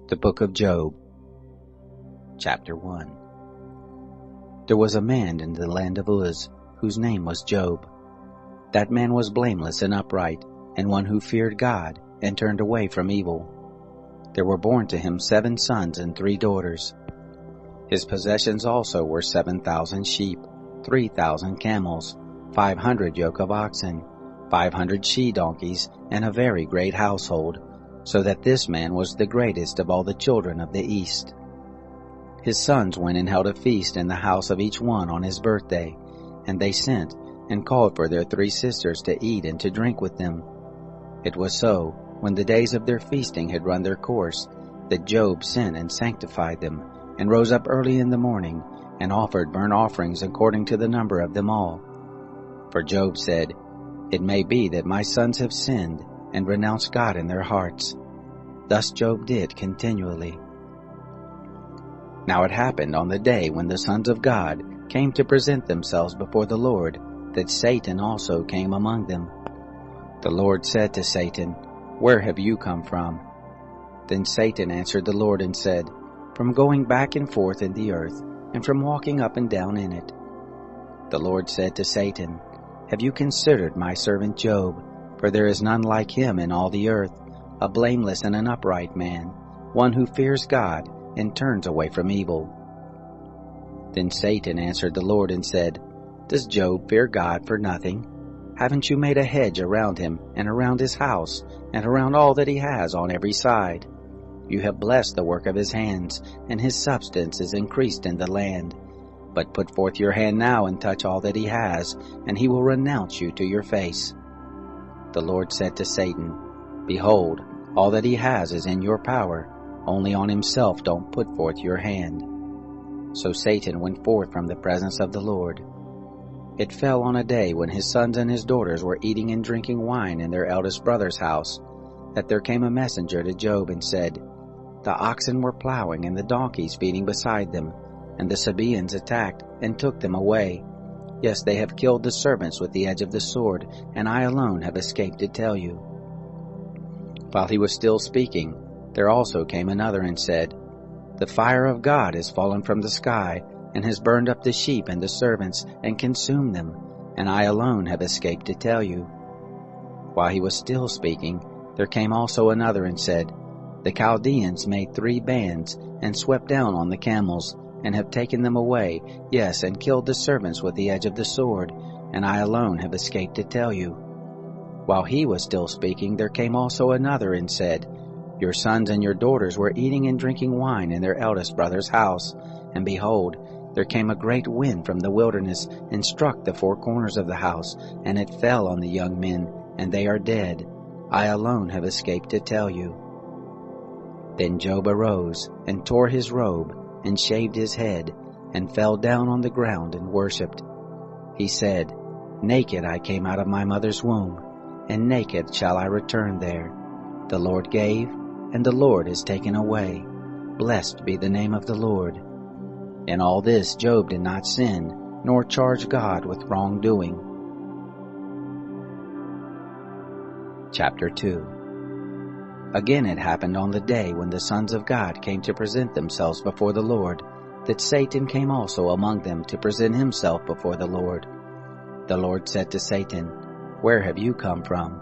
The Book of Job, Chapter 1. There was a man in the land of Uz, whose name was Job. That man was blameless and upright, and one who feared God, and turned away from evil. There were born to him 7 sons and 3 daughters. His possessions also were 7,000 sheep, 3,000 camels, 500 yoke of oxen, 500 she-donkeys, and a very great household, so that this man was the greatest of all the children of the East. His sons went and held a feast in the house of each one on his birthday, and they sent and called for their 3 sisters to eat and to drink with them. It was so, when the days of their feasting had run their course, that Job sent and sanctified them, and rose up early in the morning, and offered burnt offerings according to the number of them all. For Job said, "It may be that my sons have sinned, and renounced God in their hearts." Thus Job did continually. Now it happened on the day when the sons of God came to present themselves before the Lord, that Satan also came among them. The Lord said to Satan, "Where have you come from?" Then Satan answered the Lord and said, "From going back and forth in the earth, and from walking up and down in it." The Lord said to Satan, "Have you considered my servant Job? For there is none like him in all the earth, a blameless and an upright man, one who fears God and turns away from evil." Then Satan answered the Lord and said, "Does Job fear God for nothing? Haven't you made a hedge around him and around his house and around all that he has on every side? You have blessed the work of his hands, and his substance is increased in the land. But put forth your hand now and touch all that he has, and he will renounce you to your face." The Lord said to Satan, "Behold, all that he has is in your power, only on himself don't put forth your hand." So Satan went forth from the presence of the Lord. It fell on a day when his sons and his daughters were eating and drinking wine in their eldest brother's house, that there came a messenger to Job and said, "The oxen were plowing and the donkeys feeding beside them, and the Sabaeans attacked and took them away. Yes, they have killed the servants with the edge of the sword, and I alone have escaped to tell you." While he was still speaking, there also came another and said, "The fire of God has fallen from the sky, and has burned up the sheep and the servants, and consumed them, and I alone have escaped to tell you." While he was still speaking, there came also another and said, "The Chaldeans made 3 bands, and swept down on the camels, and have taken them away, yes, and killed the servants with the edge of the sword, and I alone have escaped to tell you." While he was still speaking, there came also another and said, "Your sons and your daughters were eating and drinking wine in their eldest brother's house, and behold, there came a great wind from the wilderness, and struck the 4 corners of the house, and it fell on the young men, and they are dead. I alone have escaped to tell you." Then Job arose, and tore his robe, and shaved his head, and fell down on the ground and worshipped. He said, "Naked I came out of my mother's womb, and naked shall I return there. The Lord gave, and the Lord has taken away. Blessed be the name of the Lord." In all this Job did not sin, nor charge God with wrongdoing. Chapter 2. Again it happened on the day when the sons of God came to present themselves before the Lord, that Satan came also among them to present himself before the Lord. The Lord said to Satan, "Where have you come from?"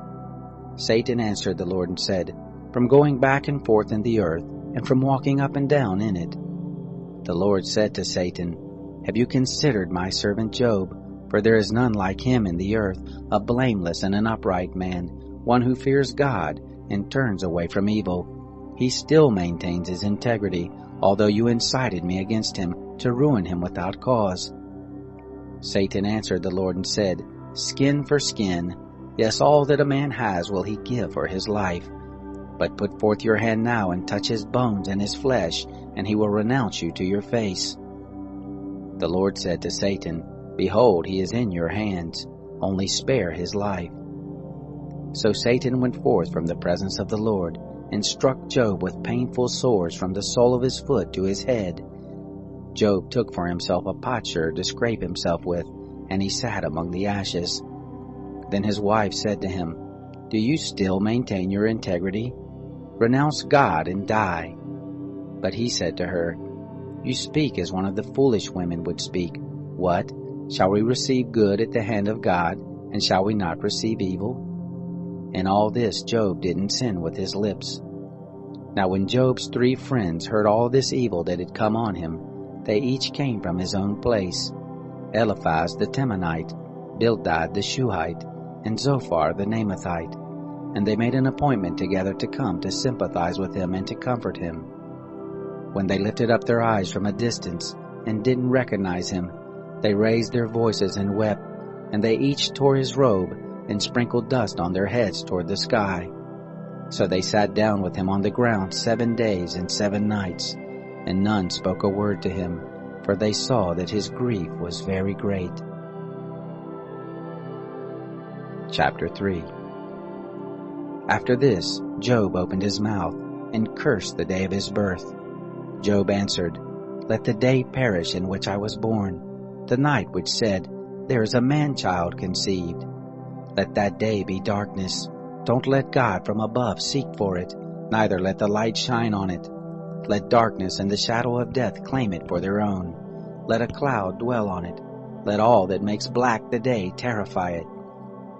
Satan answered the Lord and said, "From going back and forth in the earth, and from walking up and down in it." The Lord said to Satan, "Have you considered my servant Job? For there is none like him in the earth, a blameless and an upright man, one who fears God and turns away from evil. He still maintains his integrity, although you incited me against him to ruin him without cause." Satan answered the Lord and said, "Skin for skin, yes, all that a man has will he give for his life. But put forth your hand now and touch his bones and his flesh, and he will renounce you to your face." The Lord said to Satan, "Behold, he is in your hands. Only spare his life." So Satan went forth from the presence of the Lord, and struck Job with painful sores from the sole of his foot to his head. Job took for himself a potsherd to scrape himself with, and he sat among the ashes. Then his wife said to him, "Do you still maintain your integrity? Renounce God and die." But he said to her, You speak as one of the foolish women would speak. What? Shall we receive good at the hand of God, and shall we not receive evil? In all this Job didn't sin with his lips. Now when Job's 3 friends heard all this evil that had come on him, they each came from his own place: Eliphaz the Temanite, Bildad the Shuhite, and Zophar the Naamathite. And they made an appointment together to come to sympathize with him and to comfort him. When they lifted up their eyes from a distance and didn't recognize him, they raised their voices and wept, and they each tore his robe and sprinkled dust on their heads toward the sky. So they sat down with him on the ground 7 days and 7 nights, and none spoke a word to him, for they saw that his grief was very great. Chapter 3. After this, Job opened his mouth and cursed the day of his birth. Job answered, Let the day perish in which I was born, the night which said, There is a man-child conceived. Let that day be darkness. Don't let God from above seek for it, neither let the light shine on it. Let darkness and the shadow of death claim it for their own. Let a cloud dwell on it. Let all that makes black the day terrify it.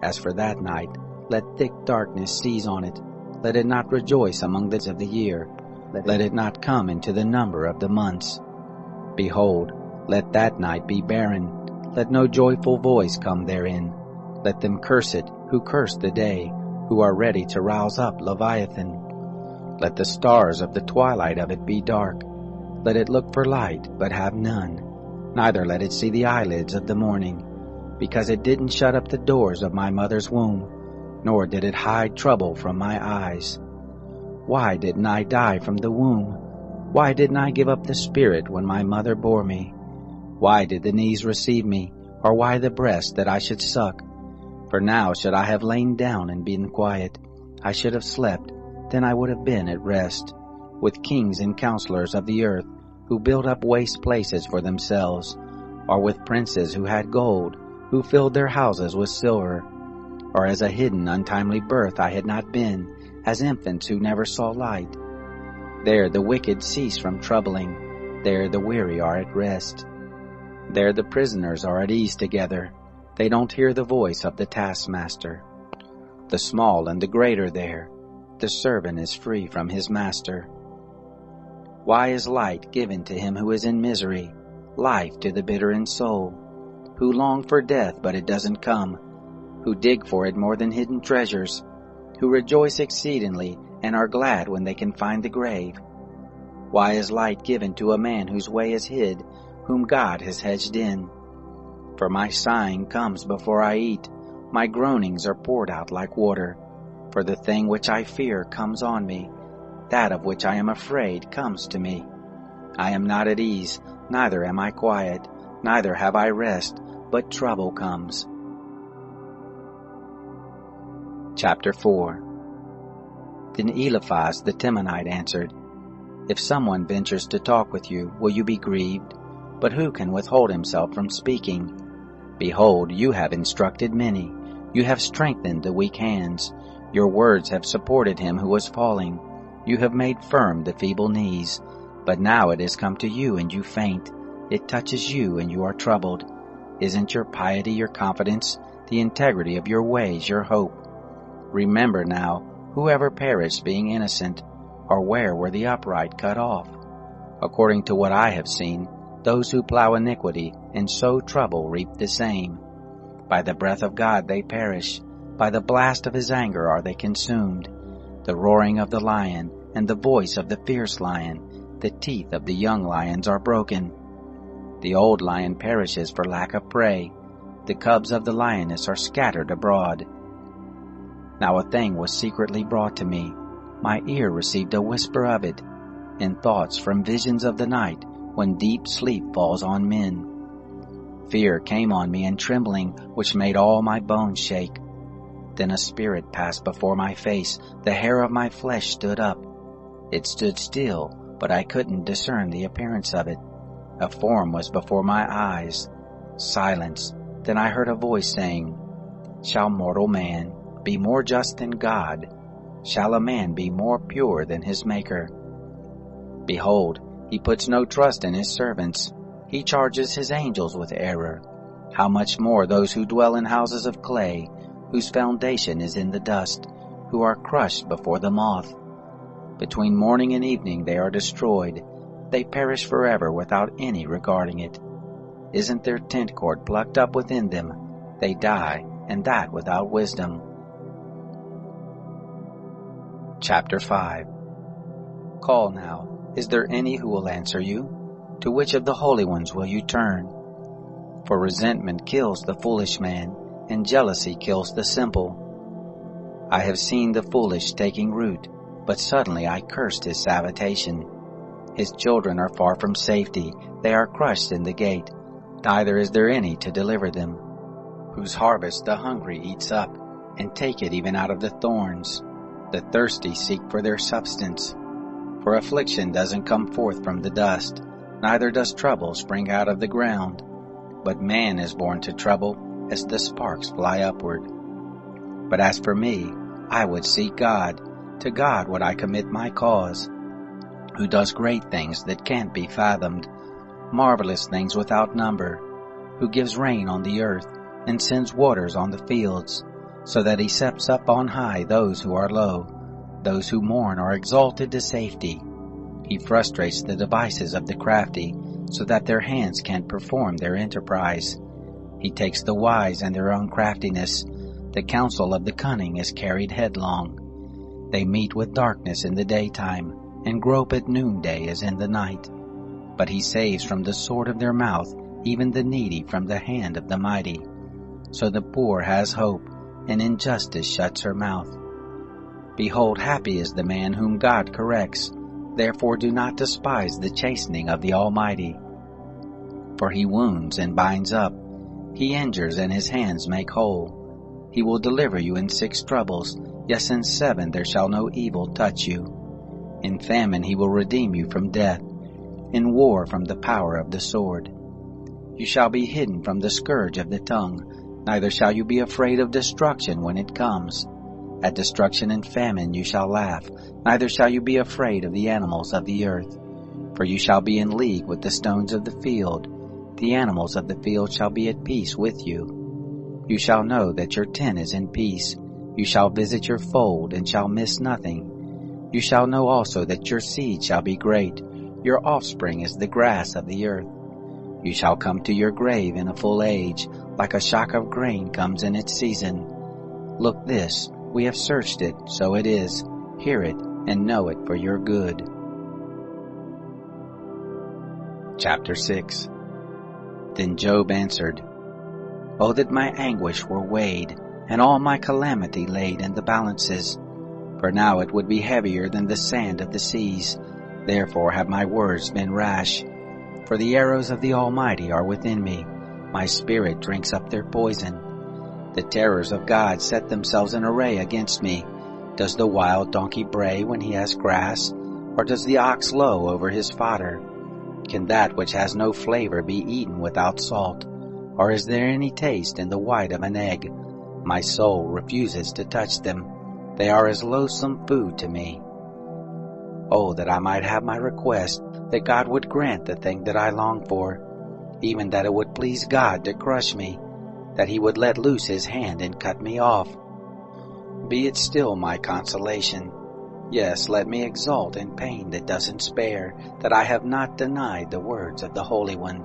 As for that night, let thick darkness seize on it. Let it not rejoice among the days of the year. Let it not come into the number of the months. Behold, let that night be barren. Let no joyful voice come therein. Let them curse it who curse the day, who are ready to rouse up Leviathan. Let the stars of the twilight of it be dark. Let it look for light, but have none. Neither let it see the eyelids of the morning. Because it didn't shut up the doors of my mother's womb, nor did it hide trouble from my eyes. Why didn't I die from the womb? Why didn't I give up the spirit when my mother bore me? Why did the knees receive me, or why the breast that I should suck? For now should I have lain down and been quiet. I should have slept, then I would have been at rest, with kings and counselors of the earth, who built up waste places for themselves, or with princes who had gold, who filled their houses with silver. Or as a hidden untimely birth I had not been, as infants who never saw light. There the wicked cease from troubling, there the weary are at rest. There the prisoners are at ease together, they don't hear the voice of the taskmaster. The small and the great are there, the servant is free from his master. Why is light given to him who is in misery, life to the bitter in soul, who long for death but it doesn't come, who dig for it more than hidden treasures, who rejoice exceedingly and are glad when they can find the grave? Why is light given to a man whose way is hid, whom God has hedged in? For my sighing comes before I eat, my groanings are poured out like water. For the thing which I fear comes on me, that of which I am afraid comes to me. I am not at ease, neither am I quiet, neither have I rest, but trouble comes. Chapter 4. Then Eliphaz the Temanite answered, If someone ventures to talk with you, will you be grieved? But who can withhold himself from speaking? Behold, you have instructed many, you have strengthened the weak hands, your words have supported him who was falling, you have made firm the feeble knees. But now it has come to you and you faint, it touches you and you are troubled. Isn't your piety your confidence, the integrity of your ways your hope? Remember now, whoever perished being innocent, or where were the upright cut off? According to what I have seen, those who plow iniquity and sow trouble reap the same. By the breath of God they perish, by the blast of his anger are they consumed. The roaring of the lion and the voice of the fierce lion, the teeth of the young lions are broken. The old lion perishes for lack of prey, the cubs of the lioness are scattered abroad. Now a thing was secretly brought to me, my ear received a whisper of it, in thoughts from visions of the night, when deep sleep falls on men. Fear came on me and trembling, which made all my bones shake. Then a spirit passed before my face, the hair of my flesh stood up. It stood still, but I couldn't discern the appearance of it. A form was before my eyes. Silence. Then I heard a voice saying, Shall mortal man be more just than God? Shall a man be more pure than his Maker? Behold, he puts no trust in his servants. He charges his angels with error. How much more those who dwell in houses of clay, whose foundation is in the dust, who are crushed before the moth. Between morning and evening they are destroyed. They perish forever without any regarding it. Isn't their tent cord plucked up within them? They die, and that without wisdom. Chapter 5. Call now. Is there any who will answer you? To which of the holy ones will you turn? For resentment kills the foolish man, and jealousy kills the simple. I have seen the foolish taking root, but suddenly I cursed his habitation. His children are far from safety, they are crushed in the gate, neither is there any to deliver them. Whose harvest the hungry eats up, and take it even out of the thorns. The thirsty seek for their substance. For affliction doesn't come forth from the dust, neither does trouble spring out of the ground. But man is born to trouble, as the sparks fly upward. But as for me, I would seek God. To God would I commit my cause, who does great things that can't be fathomed, marvelous things without number, who gives rain on the earth, and sends waters on the fields, so that he sets up on high those who are low. Those who mourn are exalted to safety. He frustrates the devices of the crafty, so that their hands can't perform their enterprise. He takes the wise and their own craftiness. The counsel of the cunning is carried headlong. They meet with darkness in the daytime, and grope at noonday as in the night. But he saves from the sword of their mouth even the needy from the hand of the mighty. So the poor has hope, and injustice shuts her mouth. Behold, happy is the man whom God corrects. Therefore do not despise the chastening of the Almighty. For he wounds and binds up. He injures and his hands make whole. He will deliver you in 6 troubles. Yes, in 7 there shall no evil touch you. In famine he will redeem you from death. In war from the power of the sword. You shall be hidden from the scourge of the tongue. Neither shall you be afraid of destruction when it comes. At destruction and famine you shall laugh, neither shall you be afraid of the animals of the earth. For you shall be in league with the stones of the field. The animals of the field shall be at peace with you. You shall know that your tent is in peace. You shall visit your fold, and shall miss nothing. You shall know also that your seed shall be great. Your offspring is the grass of the earth. You shall come to your grave in a full age, like a shock of grain comes in its season. Look this, we have searched it, so it is. Hear it, and know it for your good. Chapter 6. Then Job answered, Oh, that my anguish were weighed, and all my calamity laid in the balances. For now it would be heavier than the sand of the seas. Therefore have my words been rash. For the arrows of the Almighty are within me. My spirit drinks up their poison. The terrors of God set themselves in array against me. Does the wild donkey bray when he has grass? Or does the ox low over his fodder? Can that which has no flavor be eaten without salt? Or is there any taste in the white of an egg? My soul refuses to touch them. They are as loathsome food to me. Oh, that I might have my request, that God would grant the thing that I long for, even that it would please God to crush me, that he would let loose his hand and cut me off. Be it still my consolation. Yes, let me exult in pain that doesn't spare, that I have not denied the words of the Holy One.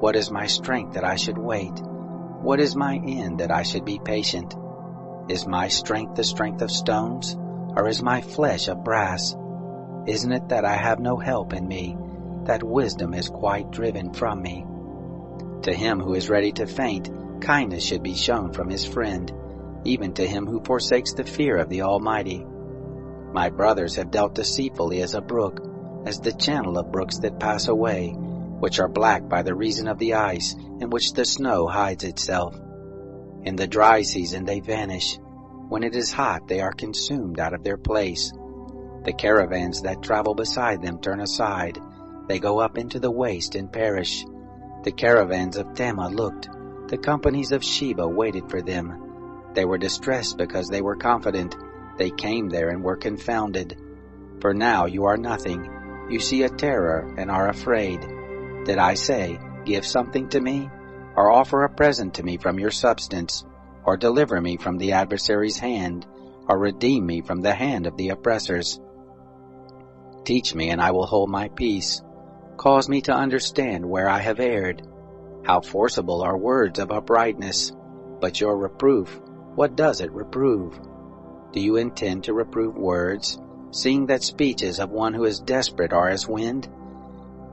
What is my strength that I should wait? What is my end that I should be patient? Is my strength the strength of stones, or is my flesh of brass? Isn't it that I have no help in me, that wisdom is quite driven from me? To him who is ready to faint, kindness should be shown from his friend, even to him who forsakes the fear of the Almighty. My brothers have dealt deceitfully as a brook, as the channel of brooks that pass away, which are black by the reason of the ice, in which the snow hides itself. In the dry season they vanish. When it is hot they are consumed out of their place. The caravans that travel beside them turn aside. They go up into the waste and perish. The caravans of Tema looked. The companies of Sheba waited for them. They were distressed because they were confident. They came there and were confounded. For now you are nothing. You see a terror and are afraid. Did I say, give something to me, or offer a present to me from your substance, or deliver me from the adversary's hand, or redeem me from the hand of the oppressors? Teach me, and I will hold my peace. Cause me to understand where I have erred. How forcible are words of uprightness! But your reproof, what does it reprove? Do you intend to reprove words, seeing that speeches of one who is desperate are as wind?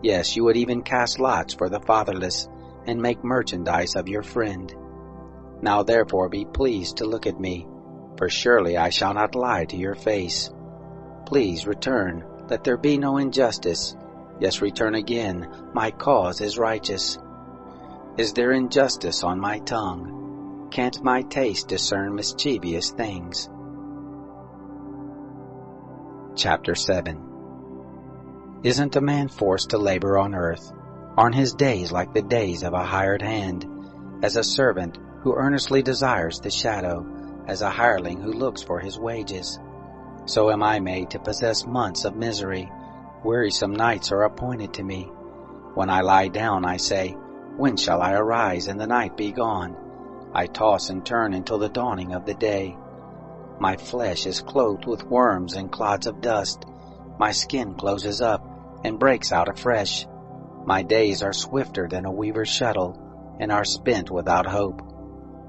Yes, you would even cast lots for the fatherless, and make merchandise of your friend. Now therefore be pleased to look at me, for surely I shall not lie to your face. Please return, let there be no injustice. Yes, return again, my cause is righteous. Is there injustice on my tongue? Can't my taste discern mischievous things? Chapter 7. Isn't a man forced to labor on earth? Aren't his days like the days of a hired hand? As a servant who earnestly desires the shadow, as a hireling who looks for his wages. So am I made to possess months of misery. Wearisome nights are appointed to me. When I lie down, I say, when shall I arise and the night be gone? I toss and turn until the dawning of the day. My flesh is clothed with worms and clods of dust. My skin closes up and breaks out afresh. My days are swifter than a weaver's shuttle, and are spent without hope.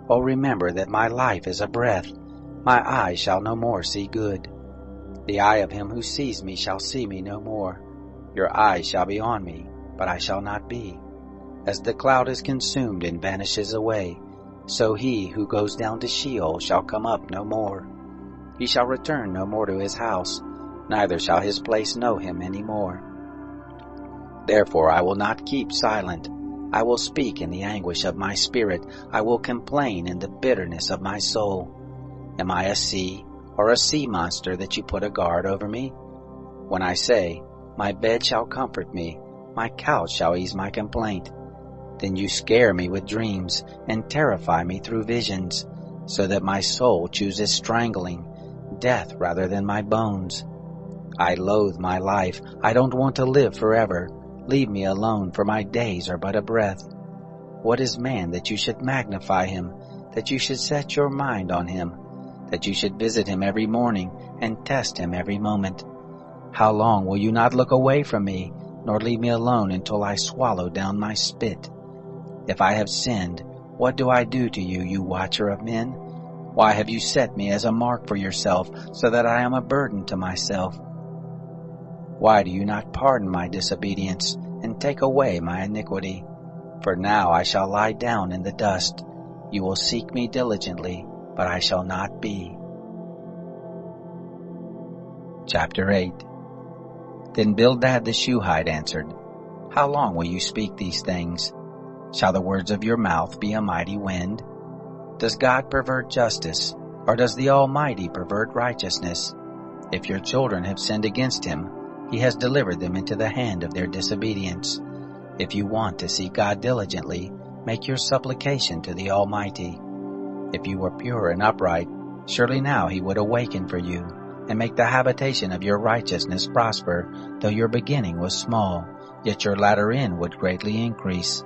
Oh, remember that my life is a breath. My eye shall no more see good. The eye of him who sees me shall see me no more. Your eyes shall be on me, but I shall not be. As the cloud is consumed and vanishes away, so he who goes down to Sheol shall come up no more. He shall return no more to his house, neither shall his place know him any more. Therefore I will not keep silent. I will speak in the anguish of my spirit. I will complain in the bitterness of my soul. Am I a sea or a sea monster that you put a guard over me? When I say, my bed shall comfort me, my couch shall ease my complaint, then you scare me with dreams and terrify me through visions, so that my soul chooses strangling, death rather than my bones. I loathe my life. I don't want to live forever. Leave me alone, for my days are but a breath. What is man that you should magnify him, that you should set your mind on him, that you should visit him every morning and test him every moment? How long will you not look away from me, nor leave me alone until I swallow down my spit? If I have sinned, what do I do to you, you watcher of men? Why have you set me as a mark for yourself, so that I am a burden to myself? Why do you not pardon my disobedience, and take away my iniquity? For now I shall lie down in the dust. You will seek me diligently, but I shall not be. Chapter 8. Then Bildad the Shuhite answered, How long will you speak these things? Shall the words of your mouth be a mighty wind? Does God pervert justice, or does the Almighty pervert righteousness? If your children have sinned against him, he has delivered them into the hand of their disobedience. If you want to seek God diligently, make your supplication to the Almighty. If you were pure and upright, surely now he would awaken for you, and make the habitation of your righteousness prosper, though your beginning was small, yet your latter end would greatly increase.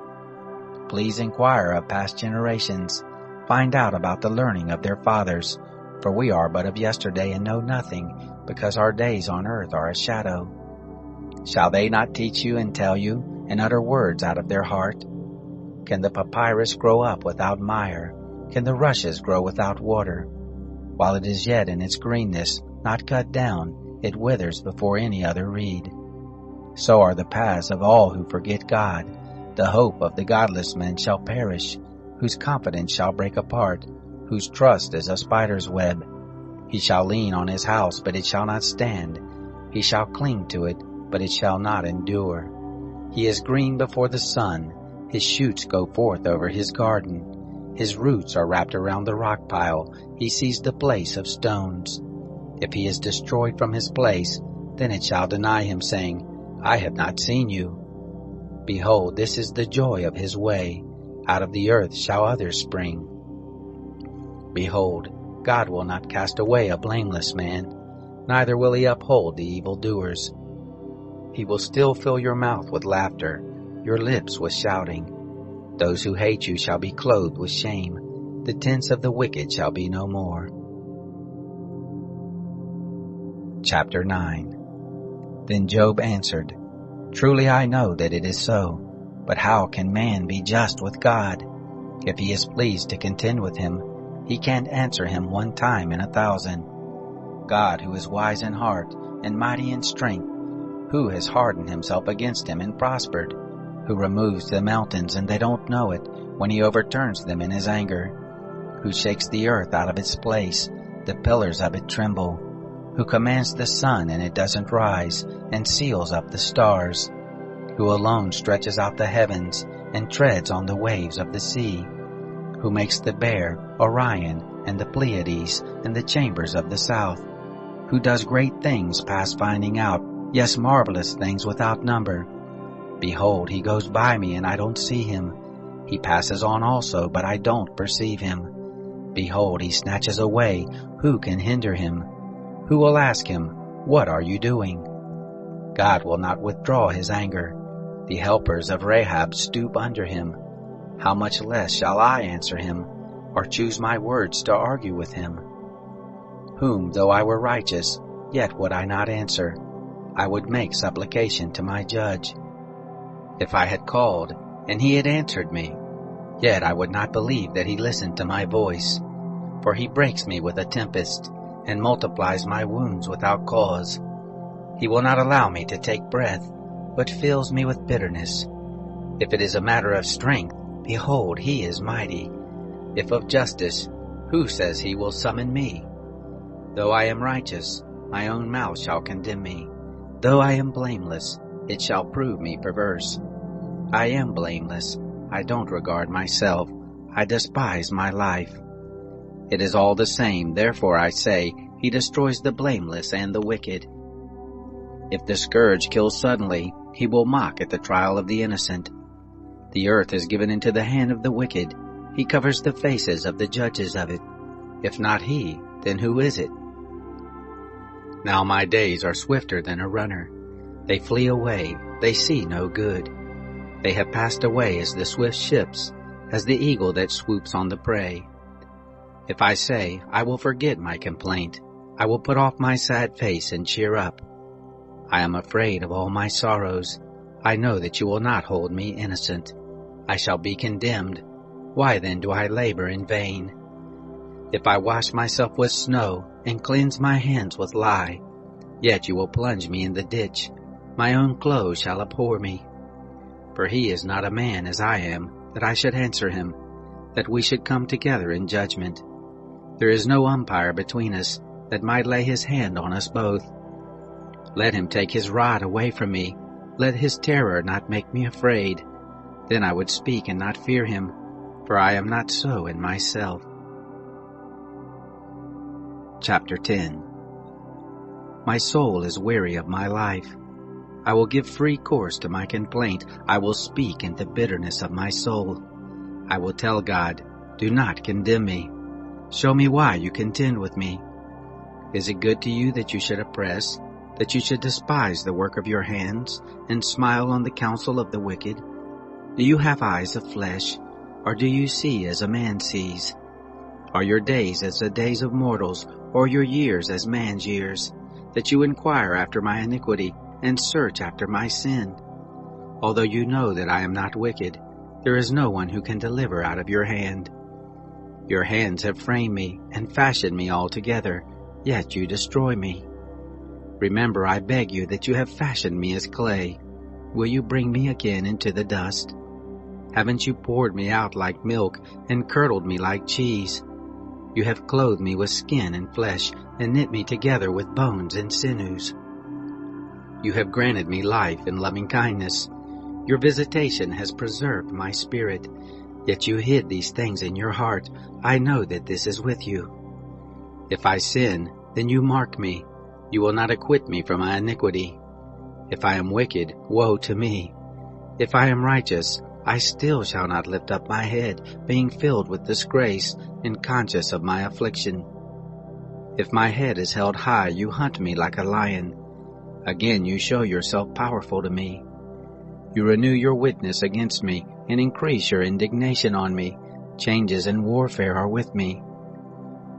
Please inquire of past generations. Find out about the learning of their fathers, for we are but of yesterday and know nothing, because our days on earth are a shadow. Shall they not teach you and tell you, and utter words out of their heart? Can the papyrus grow up without mire? Can the rushes grow without water? While it is yet in its greenness, not cut down, it withers before any other reed. So are the paths of all who forget God. The hope of the godless man shall perish, whose confidence shall break apart, whose trust is a spider's web. He shall lean on his house, but it shall not stand. He shall cling to it, but it shall not endure. He is green before the sun. His shoots go forth over his garden. His roots are wrapped around the rock pile. He sees the place of stones. If he is destroyed from his place, then it shall deny him, saying, I have not seen you. Behold, this is the joy of his way. Out of the earth shall others spring. Behold, God will not cast away a blameless man, neither will he uphold the evildoers. He will still fill your mouth with laughter, your lips with shouting. Those who hate you shall be clothed with shame. The tents of the wicked shall be no more. Chapter 9. Then Job answered, Truly I know that it is so, but how can man be just with God? If he is pleased to contend with him, he can't answer him 1 time in 1,000. God, who is wise in heart and mighty in strength, who has hardened himself against him and prospered, who removes the mountains and they don't know it when he overturns them in his anger, who shakes the earth out of its place, the pillars of it tremble, who commands the sun and it doesn't rise, and seals up the stars, who alone stretches out the heavens and treads on the waves of the sea, who makes the Bear, Orion, and the Pleiades, and the chambers of the south, who does great things past finding out, yes, marvelous things without number. Behold, he goes by me, and I don't see him. He passes on also, but I don't perceive him. Behold, he snatches away. Who can hinder him? Who will ask him, What are you doing? God will not withdraw his anger. The helpers of Rahab stoop under him. How much less shall I answer him, or choose my words to argue with him? Whom, though I were righteous, yet would I not answer. I would make supplication to my judge. If I had called, and he had answered me, yet I would not believe that he listened to my voice. For he breaks me with a tempest, and multiplies my wounds without cause. He will not allow me to take breath, but fills me with bitterness. If it is a matter of strength, behold, he is mighty. If of justice, who says he will summon me? Though I am righteous, my own mouth shall condemn me. Though I am blameless, it shall prove me perverse. I am blameless. I don't regard myself. I despise my life. It is all the same, therefore I say, he destroys the blameless and the wicked. If the scourge kills suddenly, he will mock at the trial of the innocent. The earth is given into the hand of the wicked. He covers the faces of the judges of it. If not he, then who is it? Now my days are swifter than a runner. They flee away, they see no good. They have passed away as the swift ships, as the eagle that swoops on the prey. If I say, I will forget my complaint, I will put off my sad face and cheer up. I am afraid of all my sorrows. I know that you will not hold me innocent. I shall be condemned. Why then do I labor in vain? If I wash myself with snow and cleanse my hands with lye, yet you will plunge me in the ditch. My own clothes shall abhor me. For he is not a man as I am, that I should answer him, that we should come together in judgment. There is no umpire between us that might lay his hand on us both. Let him take his rod away from me. Let his terror not make me afraid. Then I would speak and not fear him, for I am not so in myself. Chapter 10. My soul is weary of my life. I will give free course to my complaint. I will speak in the bitterness of my soul. I will tell God, do not condemn me. Show me why you contend with me. Is it good to you that you should oppress, that you should despise the work of your hands, and smile on the counsel of the wicked? Do you have eyes of flesh, or do you see as a man sees? Are your days as the days of mortals, or your years as man's years, that you inquire after my iniquity, and search after my sin? Although you know that I am not wicked, there is no one who can deliver out of your hand. Your hands have framed me, and fashioned me altogether, yet you destroy me. Remember, I beg you, that you have fashioned me as clay. Will you bring me again into the dust? Haven't you poured me out like milk, and curdled me like cheese? You have clothed me with skin and flesh, and knit me together with bones and sinews. You have granted me life and loving kindness. Your visitation has preserved my spirit. Yet you hid these things in your heart. I know that this is with you. If I sin, then you mark me. You will not acquit me from my iniquity. If I am wicked, woe to me. If I am righteous, I still shall not lift up my head, being filled with disgrace and conscious of my affliction. If my head is held high, you hunt me like a lion. Again you show yourself powerful to me. You renew your witness against me and increase your indignation on me. Changes and warfare are with me.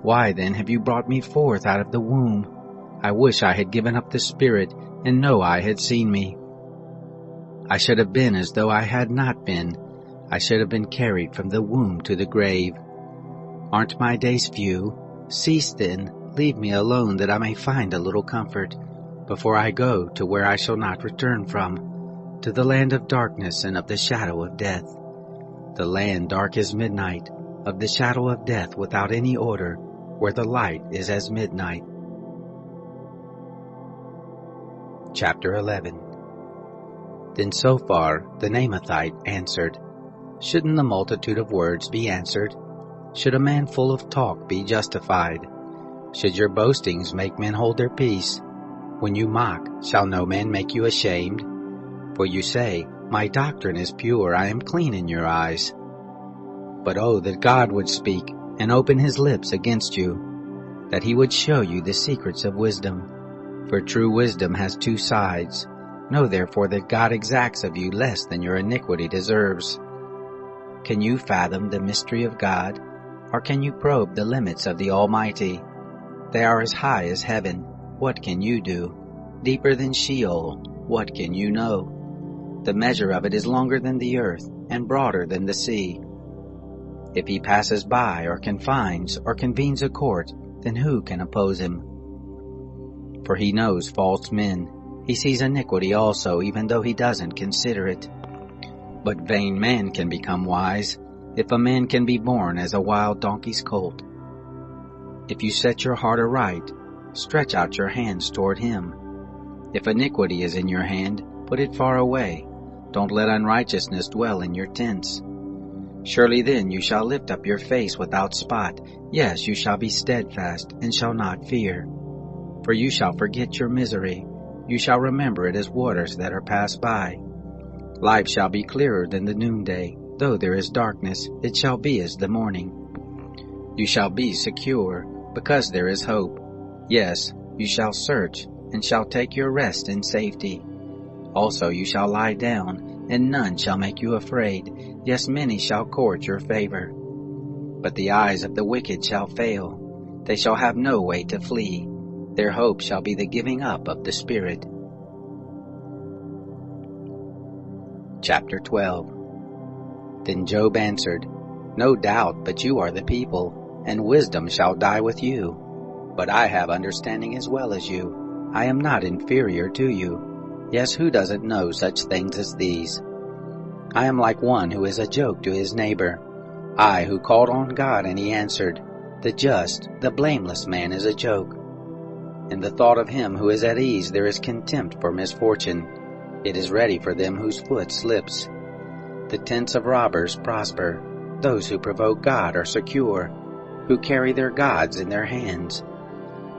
Why then have you brought me forth out of the womb? I wish I had given up the spirit, and no eye had seen me. I should have been as though I had not been. I should have been carried from the womb to the grave. Aren't my days few? Cease then, leave me alone, that I may find a little comfort, before I go to where I shall not return from, to the land of darkness and of the shadow of death. The land dark as midnight, of the shadow of death without any order, where the light is as midnight. Chapter 11. Then Sophar the Naamathite answered, Shouldn't the multitude of words be answered? Should a man full of talk be justified? Should your boastings make men hold their peace? When you mock, shall no man make you ashamed? For you say, My doctrine is pure, I am clean in your eyes. But oh, that God would speak and open his lips against you, that he would show you the secrets of wisdom. For true wisdom has two sides. Know therefore that God exacts of you less than your iniquity deserves. Can you fathom the mystery of God? Or can you probe the limits of the Almighty? They are as high as heaven. What can you do? Deeper than Sheol. What can you know? The measure of it is longer than the earth, and broader than the sea. If he passes by, or confines, or convenes a court, then who can oppose him? For he knows false men. He sees iniquity also, even though he doesn't consider it. But vain man can become wise, if a man can be born as a wild donkey's colt. If you set your heart aright, stretch out your hands toward him. If iniquity is in your hand, put it far away. Don't let unrighteousness dwell in your tents. Surely then you shall lift up your face without spot. Yes, you shall be steadfast, and shall not fear. For you shall forget your misery. You shall remember it as waters that are passed by. Life shall be clearer than the noonday. Though there is darkness, it shall be as the morning. You shall be secure, because there is hope. Yes, you shall search, and shall take your rest in safety. Also you shall lie down, and none shall make you afraid. Yes, many shall court your favor. But the eyes of the wicked shall fail. They shall have no way to flee. Their hope shall be the giving up of the Spirit. Chapter 12. Then Job answered, No doubt, but you are the people, and wisdom shall die with you. But I have understanding as well as you. I am not inferior to you. Yes, who doesn't know such things as these? I am like one who is a joke to his neighbor. I who called on God, and he answered, The just, the blameless man is a joke. In the thought of him who is at ease there is contempt for misfortune. It is ready for them whose foot slips. The tents of robbers prosper. Those who provoke God are secure, who carry their gods in their hands.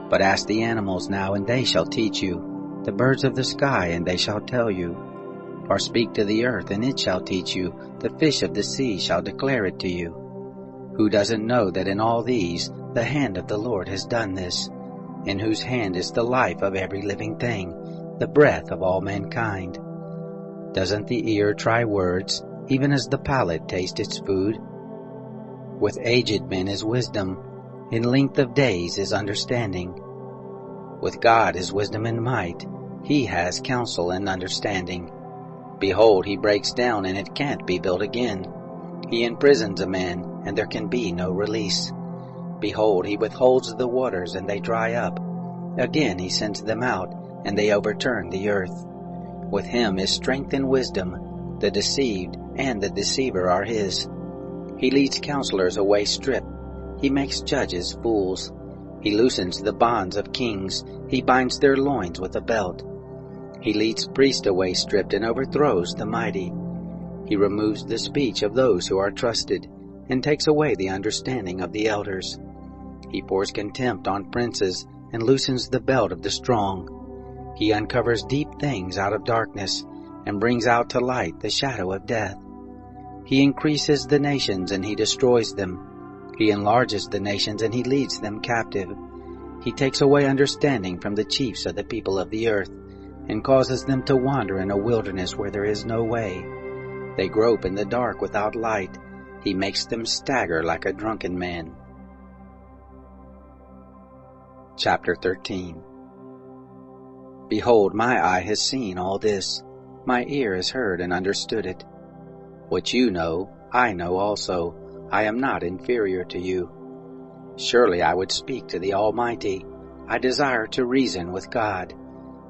But ask the animals now, and they shall teach you, the birds of the sky, and they shall tell you. Or speak to the earth, and it shall teach you, the fish of the sea shall declare it to you. Who doesn't know that in all these the hand of the Lord has done this, in whose hand is the life of every living thing, the breath of all mankind? Doesn't the ear try words, even as the palate tastes its food? With aged men is wisdom, in length of days is understanding. With God is wisdom and might, he has counsel and understanding. Behold, he breaks down, and it can't be built again. He imprisons a man, and there can be no release. Behold, he withholds the waters, and they dry up. Again he sends them out, and they overturn the earth. With him is strength and wisdom. The deceived and the deceiver are his. He leads counselors away stripped. He makes judges fools. He loosens the bonds of kings. He binds their loins with a belt. He leads priests away stripped and overthrows the mighty. He removes the speech of those who are trusted, and takes away the understanding of the elders. He pours contempt on princes, and loosens the belt of the strong. He uncovers deep things out of darkness, and brings out to light the shadow of death. He increases the nations, and he destroys them. He enlarges the nations, and he leads them captive. He takes away understanding from the chiefs of the people of the earth, and causes them to wander in a wilderness where there is no way. They grope in the dark without light. He makes them stagger like a drunken man. Chapter 13. Behold, my eye has seen all this, my ear has heard and understood it. What you know, I know also. I am not inferior to you. Surely I would speak to the Almighty. I desire to reason with God.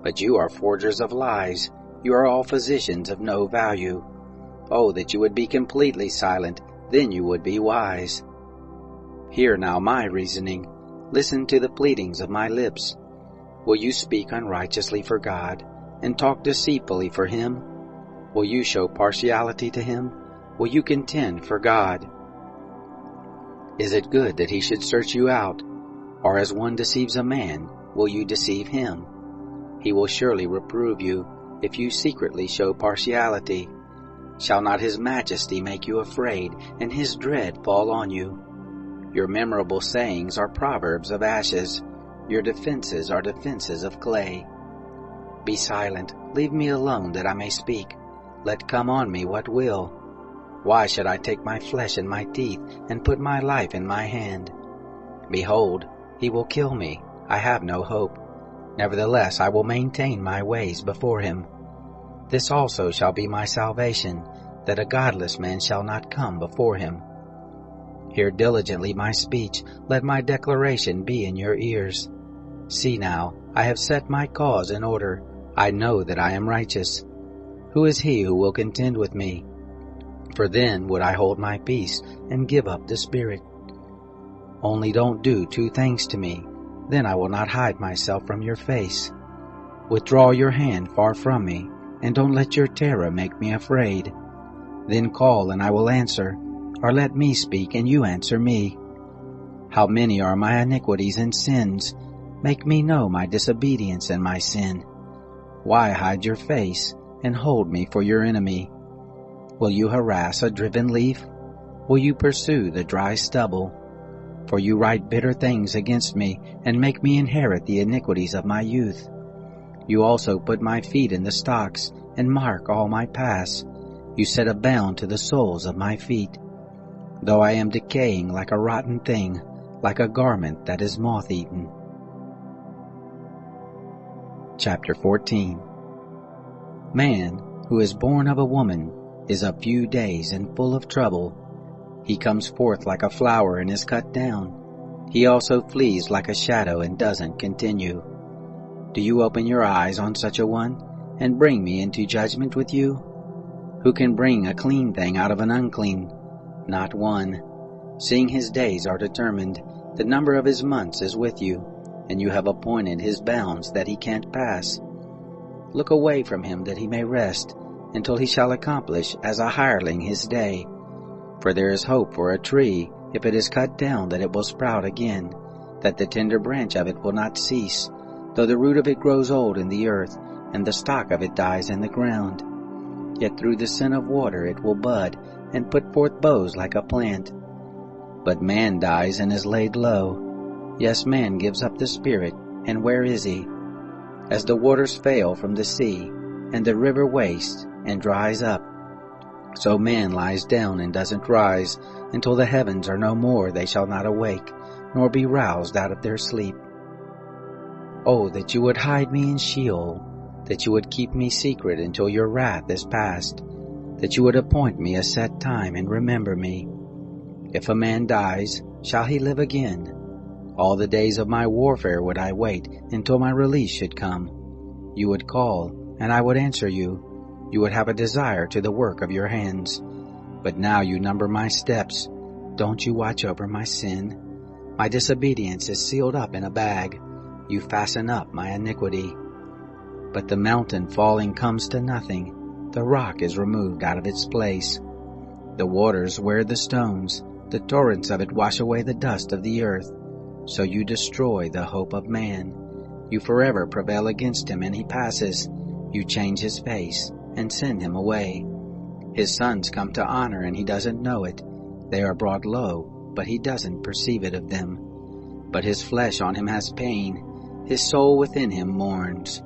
But you are forgers of lies. You are all physicians of no value. Oh, that you would be completely silent, then you would be wise. Hear now my reasoning. Listen to the pleadings of my lips. Will you speak unrighteously for God, and talk deceitfully for Him? Will you show partiality to Him? Will you contend for God? Is it good that He should search you out? Or as one deceives a man, will you deceive him? He will surely reprove you, if you secretly show partiality. Shall not His majesty make you afraid, and His dread fall on you? Your memorable sayings are proverbs of ashes. Your defenses are defenses of clay. Be silent, leave me alone that I may speak. Let come on me what will. Why should I take my flesh in my teeth, and put my life in my hand? Behold, He will kill me. I have no hope. Nevertheless I will maintain my ways before Him. This also shall be my salvation, that a godless man shall not come before Him. Hear diligently my speech, let my declaration be in your ears. See now, I have set my cause in order. I know that I am righteous. Who is he who will contend with me? For then would I hold my peace and give up the spirit. Only don't do two things to me, then I will not hide myself from your face. Withdraw your hand far from me, and don't let your terror make me afraid. Then call and I will answer, or let me speak and you answer me. How many are my iniquities and sins? Make me know my disobedience and my sin. Why hide your face and hold me for your enemy? Will you harass a driven leaf? Will you pursue the dry stubble? For you write bitter things against me, and make me inherit the iniquities of my youth. You also put my feet in the stocks, and mark all my paths. You set a bound to the soles of my feet. Though I am decaying like a rotten thing, like a garment that is moth-eaten. Chapter 14. Man, who is born of a woman, is of few days and full of trouble. He comes forth like a flower and is cut down. He also flees like a shadow and doesn't continue. Do you open your eyes on such a one, and bring me into judgment with you? Who can bring a clean thing out of an unclean? Not one. Seeing his days are determined, the number of his months is with you, and you have appointed his bounds that he can't pass. Look away from him that he may rest, until he shall accomplish as a hireling his day. For there is hope for a tree, if it is cut down, that it will sprout again, that the tender branch of it will not cease, though the root of it grows old in the earth, and the stock of it dies in the ground. Yet through the sin of water it will bud, and put forth boughs like a plant. But man dies and is laid low. Yes, man gives up the spirit, and where is he? As the waters fail from the sea, and the river wastes and dries up, so man lies down and doesn't rise. Until the heavens are no more, they shall not awake, nor be roused out of their sleep. Oh, that you would hide me in Sheol, that you would keep me secret until your wrath is past, that you would appoint me a set time and remember me. If a man dies, shall he live again? All the days of my warfare would I wait until my release should come. You would call, and I would answer you. You would have a desire to the work of your hands. But now you number my steps. Don't you watch over my sin? My disobedience is sealed up in a bag. You fasten up my iniquity. But the mountain falling comes to nothing. The rock is removed out of its place. The waters wear the stones. The torrents of it wash away the dust of the earth. So you destroy the hope of man. You forever prevail against him, and he passes. You change his face and send him away. His sons come to honor, and he doesn't know it. They are brought low, but he doesn't perceive it of them. But his flesh on him has pain. His soul within him mourns.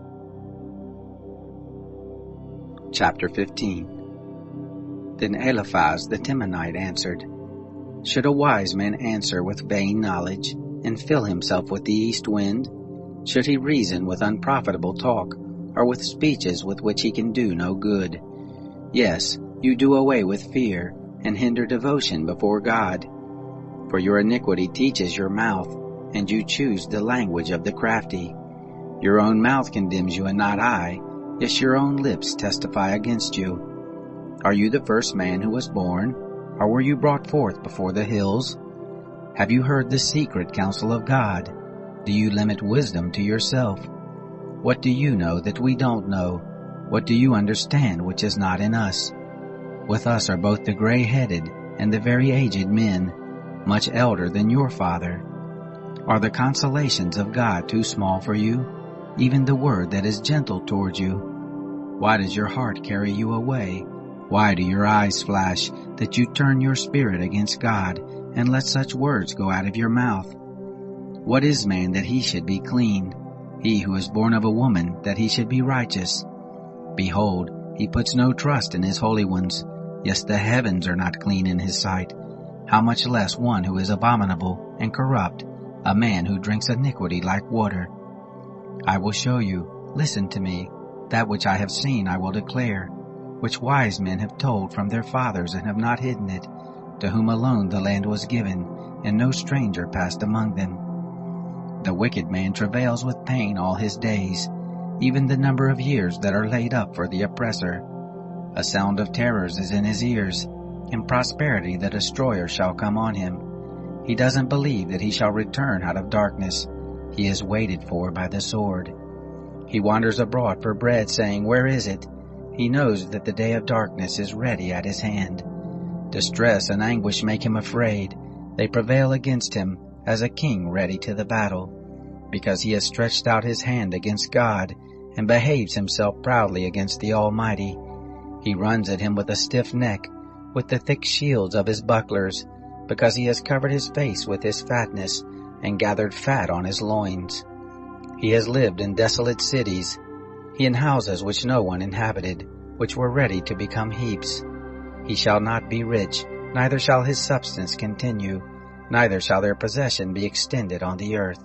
Chapter 15. Then Eliphaz the Temanite answered, Should a wise man answer with vain knowledge, and fill himself with the east wind? Should he reason with unprofitable talk, or with speeches with which he can do no good? Yes, you do away with fear, and hinder devotion before God. For your iniquity teaches your mouth, and you choose the language of the crafty. Your own mouth condemns you and not I, yes, your own lips testify against you. Are you the first man who was born, or were you brought forth before the hills? Have you heard the secret counsel of God? Do you limit wisdom to yourself? What do you know that we don't know? What do you understand which is not in us? With us are both the gray-headed and the very aged men, much elder than your father. Are the consolations of God too small for you, even the word that is gentle towards you? Why does your heart carry you away? Why do your eyes flash, that you turn your spirit against God, and let such words go out of your mouth? What is man that he should be clean? He who is born of a woman, that he should be righteous? Behold, he puts no trust in his holy ones. Yes, the heavens are not clean in his sight. How much less one who is abominable and corrupt, a man who drinks iniquity like water? I will show you, listen to me, that which I have seen I will declare, which wise men have told from their fathers and have not hidden it, to whom alone the land was given, and no stranger passed among them. The wicked man travails with pain all his days, even the number of years that are laid up for the oppressor. A sound of terrors is in his ears. In prosperity the destroyer shall come on him. He doesn't believe that he shall return out of darkness. He is waited for by the sword. He wanders abroad for bread, saying, Where is it? He knows that the day of darkness is ready at his hand. Distress and anguish make him afraid. They prevail against him, as a king ready to the battle, because he has stretched out his hand against God, and behaves himself proudly against the Almighty. He runs at him with a stiff neck, with the thick shields of his bucklers, because he has covered his face with his fatness, and gathered fat on his loins. He has lived in desolate cities, he in houses which no one inhabited, which were ready to become heaps. He shall not be rich, neither shall his substance continue, neither shall their possession be extended on the earth.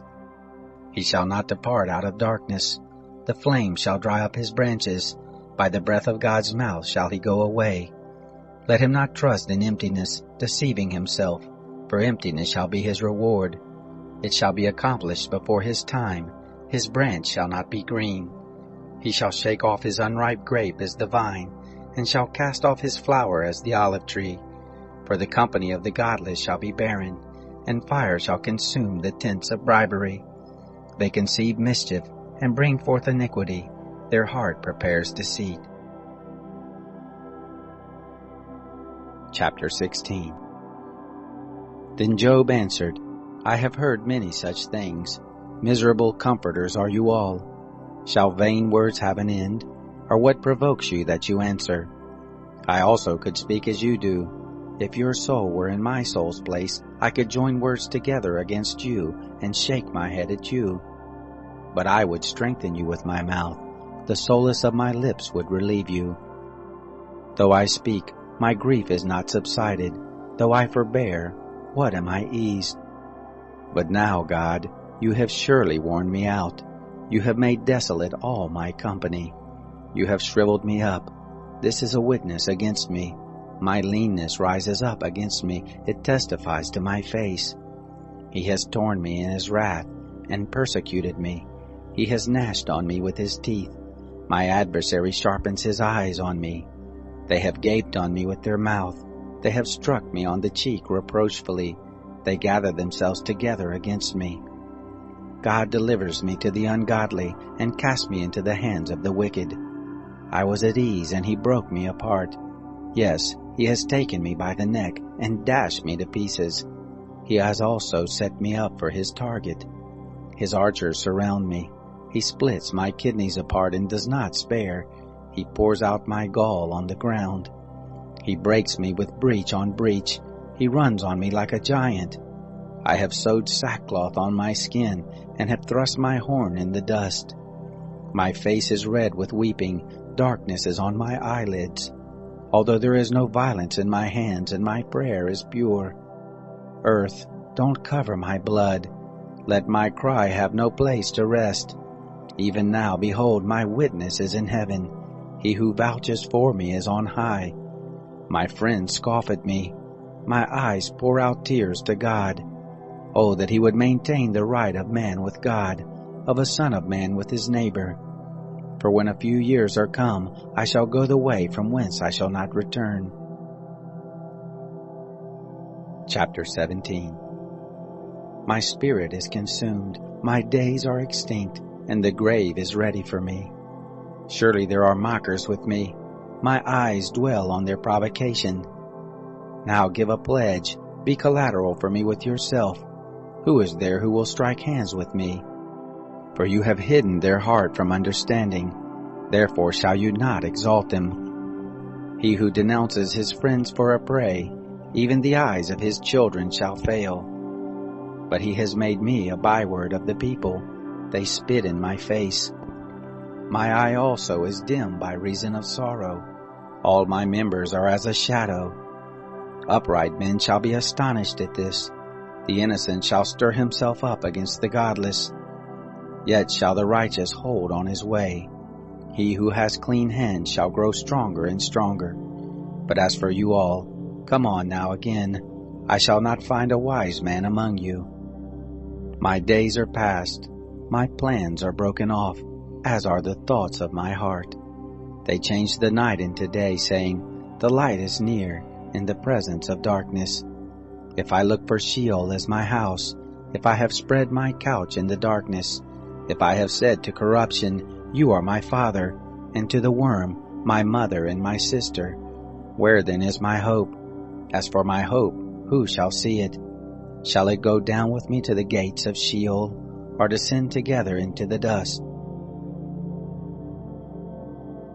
He shall not depart out of darkness. The flame shall dry up his branches. By the breath of God's mouth shall he go away. Let him not trust in emptiness, deceiving himself, for emptiness shall be his reward. It shall be accomplished before his time. His branch shall not be green. He shall shake off his unripe grape as the vine, and shall cast off his flower as the olive tree. For the company of the godless shall be barren, and fire shall consume the tents of bribery. They conceive mischief, and bring forth iniquity. Their heart prepares deceit. Chapter 16. Then Job answered, I have heard many such things. Miserable comforters are you all. Shall vain words have an end? Or what provokes you that you answer? I also could speak as you do. If your soul were in my soul's place, I could join words together against you, and shake my head at you. But I would strengthen you with my mouth. The solace of my lips would relieve you. Though I speak, my grief is not subsided. Though I forbear, what am I eased? But now, God, you have surely worn me out. You have made desolate all my company. You have shriveled me up. This is a witness against me. My leanness rises up against me. It testifies to my face. He has torn me in his wrath and persecuted me. He has gnashed on me with his teeth. My adversary sharpens his eyes on me. They have gaped on me with their mouth. They have struck me on the cheek reproachfully. They gather themselves together against me. God delivers me to the ungodly and casts me into the hands of the wicked. I was at ease, and he broke me apart. Yes, he has taken me by the neck and dashed me to pieces. He has also set me up for his target. His archers surround me. He splits my kidneys apart and does not spare. He pours out my gall on the ground. He breaks me with breach on breach. He runs on me like a giant. I have sewed sackcloth on my skin and have thrust my horn in the dust. My face is red with weeping, darkness is on my eyelids. Although there is no violence in my hands, and my prayer is pure. Earth, don't cover my blood. Let my cry have no place to rest. Even now, behold, my witness is in heaven. He who vouches for me is on high. My friends scoff at me. My eyes pour out tears to God. Oh, that he would maintain the right of man with God, of a son of man with his neighbor. For when a few years are come, I shall go the way from whence I shall not return. Chapter 17. My spirit is consumed, my days are extinct, and the grave is ready for me. Surely there are mockers with me. My eyes dwell on their provocation. Now give a pledge, be collateral for me with yourself. Who is there who will strike hands with me? For you have hidden their heart from understanding. Therefore shall you not exalt them. He who denounces his friends for a prey, even the eyes of his children shall fail. But he has made me a byword of the people. They spit in my face. My eye also is dim by reason of sorrow. All my members are as a shadow. Upright men shall be astonished at this. The innocent shall stir himself up against the godless. Yet shall the righteous hold on his way. He who has clean hands shall grow stronger and stronger. But as for you all, come on now again. I shall not find a wise man among you. My days are past. My plans are broken off, as are the thoughts of my heart. They change the night into day, saying, the light is near, in the presence of darkness. If I look for Sheol as my house, if I have spread my couch in the darkness, if I have said to corruption, you are my father, and to the worm, my mother and my sister, where then is my hope? As for my hope, who shall see it? Shall it go down with me to the gates of Sheol, or descend together into the dust?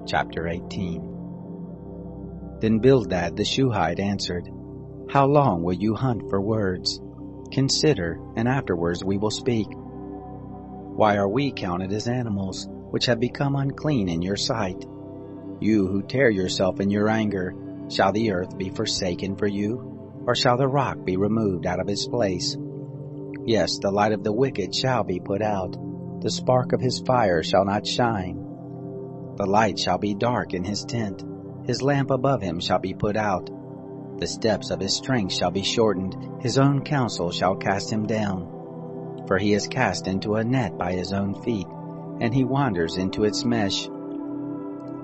Chapter 18. Then Bildad the Shuhite answered, how long will you hunt for words? Consider, and afterwards we will speak. Why are we counted as animals, which have become unclean in your sight? You who tear yourself in your anger, shall the earth be forsaken for you? Or shall the rock be removed out of its place? Yes, the light of the wicked shall be put out. The spark of his fire shall not shine. The light shall be dark in his tent. His lamp above him shall be put out. The steps of his strength shall be shortened. His own counsel shall cast him down. For he is cast into a net by his own feet, and he wanders into its mesh.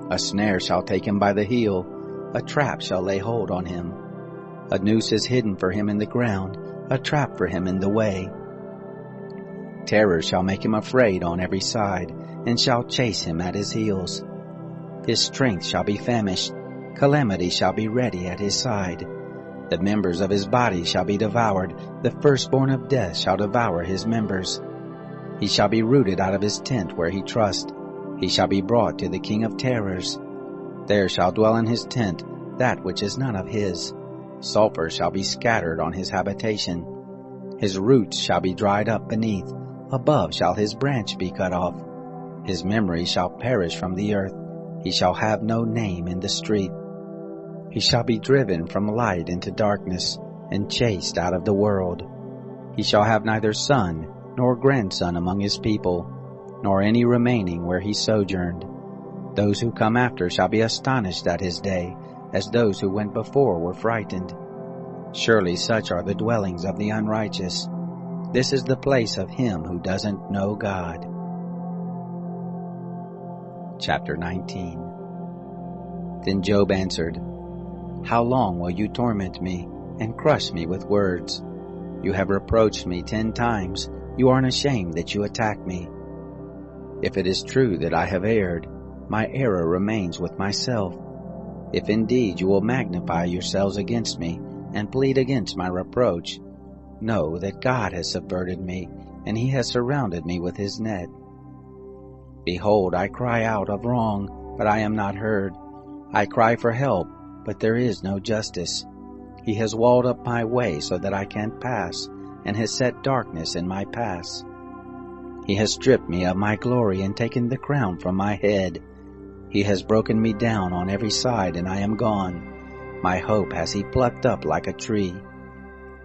A snare shall take him by the heel. A trap shall lay hold on him. A noose is hidden for him in the ground, a trap for him in the way. Terror shall make him afraid on every side, and shall chase him at his heels. His strength shall be famished, calamity shall be ready at his side. The members of his body shall be devoured, the firstborn of death shall devour his members. He shall be rooted out of his tent where he trusts. He shall be brought to the king of terrors. There shall dwell in his tent that which is none of his. Sulphur shall be scattered on his habitation. His roots shall be dried up beneath. Above shall his branch be cut off. His memory shall perish from the earth. He shall have no name in the street. He shall be driven from light into darkness, and chased out of the world. He shall have neither son nor grandson among his people, nor any remaining where he sojourned. Those who come after shall be astonished at his day, as those who went before were frightened. Surely such are the dwellings of the unrighteous. This is the place of him who doesn't know God. Chapter 19. Then Job answered, how long will you torment me, and crush me with words? You have reproached me 10 times. You aren't ashamed that you attack me. If it is true that I have erred, my error remains with myself. If indeed you will magnify yourselves against me, and plead against my reproach, know that God has subverted me, and he has surrounded me with his net. Behold, I cry out of wrong, but I am not heard. I cry for help, but there is no justice. He has walled up my way so that I can't pass, and has set darkness in my paths. He has stripped me of my glory and taken the crown from my head. He has broken me down on every side, and I am gone. My hope has he plucked up like a tree.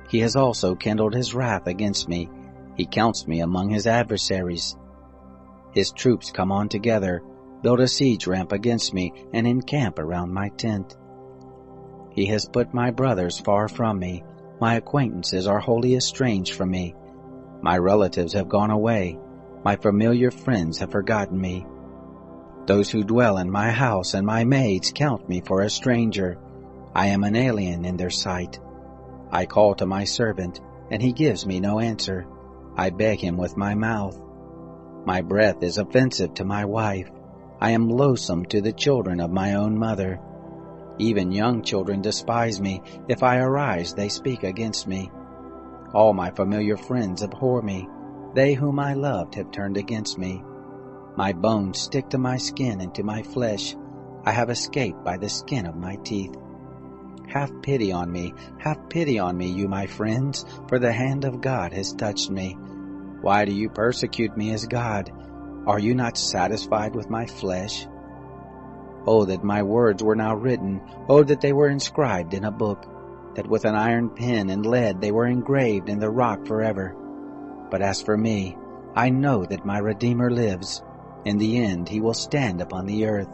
He has also kindled his wrath against me. He counts me among his adversaries. His troops come on together, build a siege ramp against me, and encamp around my tent. He has put my brothers far from me. My acquaintances are wholly estranged from me. My relatives have gone away. My familiar friends have forgotten me. Those who dwell in my house and my maids count me for a stranger. I am an alien in their sight. I call to my servant, and he gives me no answer. I beg him with my mouth. My breath is offensive to my wife. I am loathsome to the children of my own mother. Even young children despise me. If I arise, they speak against me. All my familiar friends abhor me. They whom I loved have turned against me. My bones stick to my skin and to my flesh. I have escaped by the skin of my teeth. Have pity on me, you my friends, for the hand of God has touched me. Why do you persecute me as God? Are you not satisfied with my flesh? Oh, that my words were now written. Oh, that they were inscribed in a book, that with an iron pen and lead they were engraved in the rock forever. But as for me, I know that my Redeemer lives. In the end he will stand upon the earth.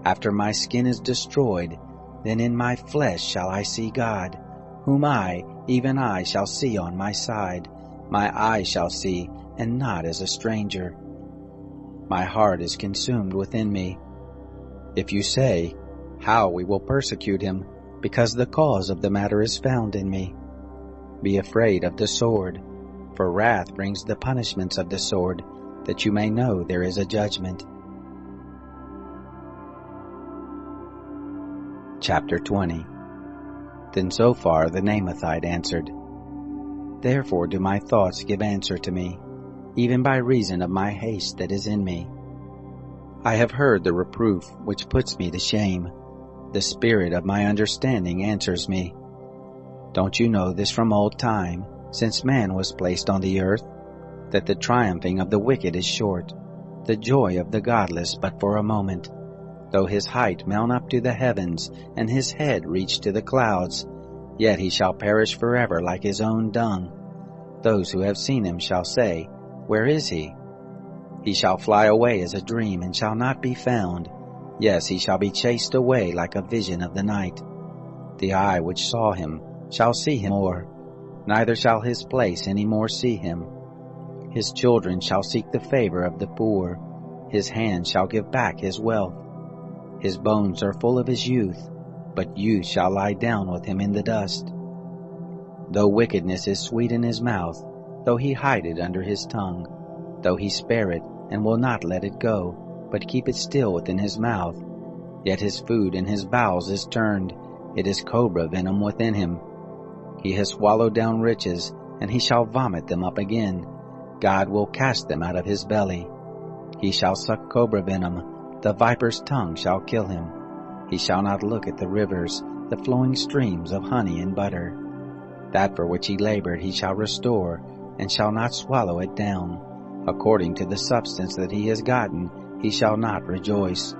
After my skin is destroyed, then in my flesh shall I see God, whom I, even I, shall see on my side. My eyes shall see, and not as a stranger. My heart is consumed within me. If you say, how we will persecute him, because the cause of the matter is found in me. Be afraid of the sword, for wrath brings the punishments of the sword, that you may know there is a judgment. Chapter 20. Then Zophar the Naamathite answered, Therefore do my thoughts give answer to me, even by reason of my haste that is in me. I have heard the reproof which puts me to shame. The spirit of my understanding answers me. Don't you know this from old time, since man was placed on the earth, that the triumphing of the wicked is short, the joy of the godless but for a moment? Though his height mount up to the heavens, and his head reach to the clouds, yet he shall perish forever like his own dung. Those who have seen him shall say, Where is he? He shall fly away as a dream, and shall not be found. Yes, he shall be chased away like a vision of the night. The eye which saw him shall see him more, neither shall his place any more see him. His children shall seek the favor of the poor. His hand shall give back his wealth. His bones are full of his youth, but youth shall lie down with him in the dust. Though wickedness is sweet in his mouth, though he hide it under his tongue, though he spare it and will not let it go, but keep it still within his mouth, yet his food in his bowels is turned, it is cobra venom within him. He has swallowed down riches, and he shall vomit them up again. God will cast them out of his belly. He shall suck cobra venom, the viper's tongue shall kill him. He shall not look at the rivers, the flowing streams of honey and butter. That for which he labored he shall restore, and shall not swallow it down. According to the substance that he has gotten, he shall not rejoice.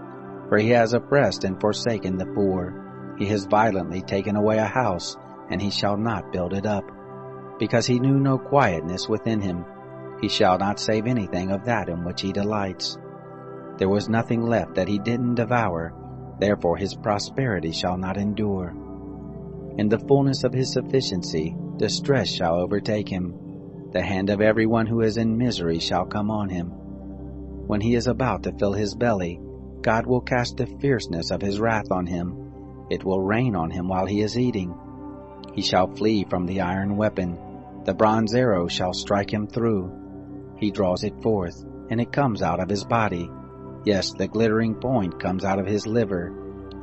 For he has oppressed and forsaken the poor. He has violently taken away a house, and he shall not build it up. Because he knew no quietness within him, he shall not save anything of that in which he delights. There was nothing left that he didn't devour, therefore his prosperity shall not endure. In the fullness of his sufficiency, distress shall overtake him. The hand of everyone who is in misery shall come on him. When he is about to fill his belly, God will cast the fierceness of his wrath on him. It will rain on him while he is eating. He shall flee from the iron weapon. The bronze arrow shall strike him through. He draws it forth, and it comes out of his body. Yes, the glittering point comes out of his liver.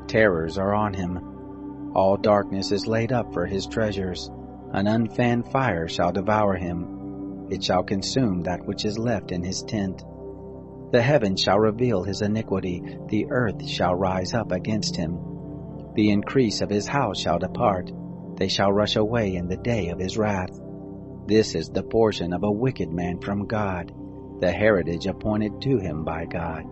Terrors are on him. All darkness is laid up for his treasures. An unfanned fire shall devour him. It shall consume that which is left in his tent. The heavens shall reveal his iniquity. The earth shall rise up against him. The increase of his house shall depart. They shall rush away in the day of his wrath. This is the portion of a wicked man from God. the heritage appointed to him by God.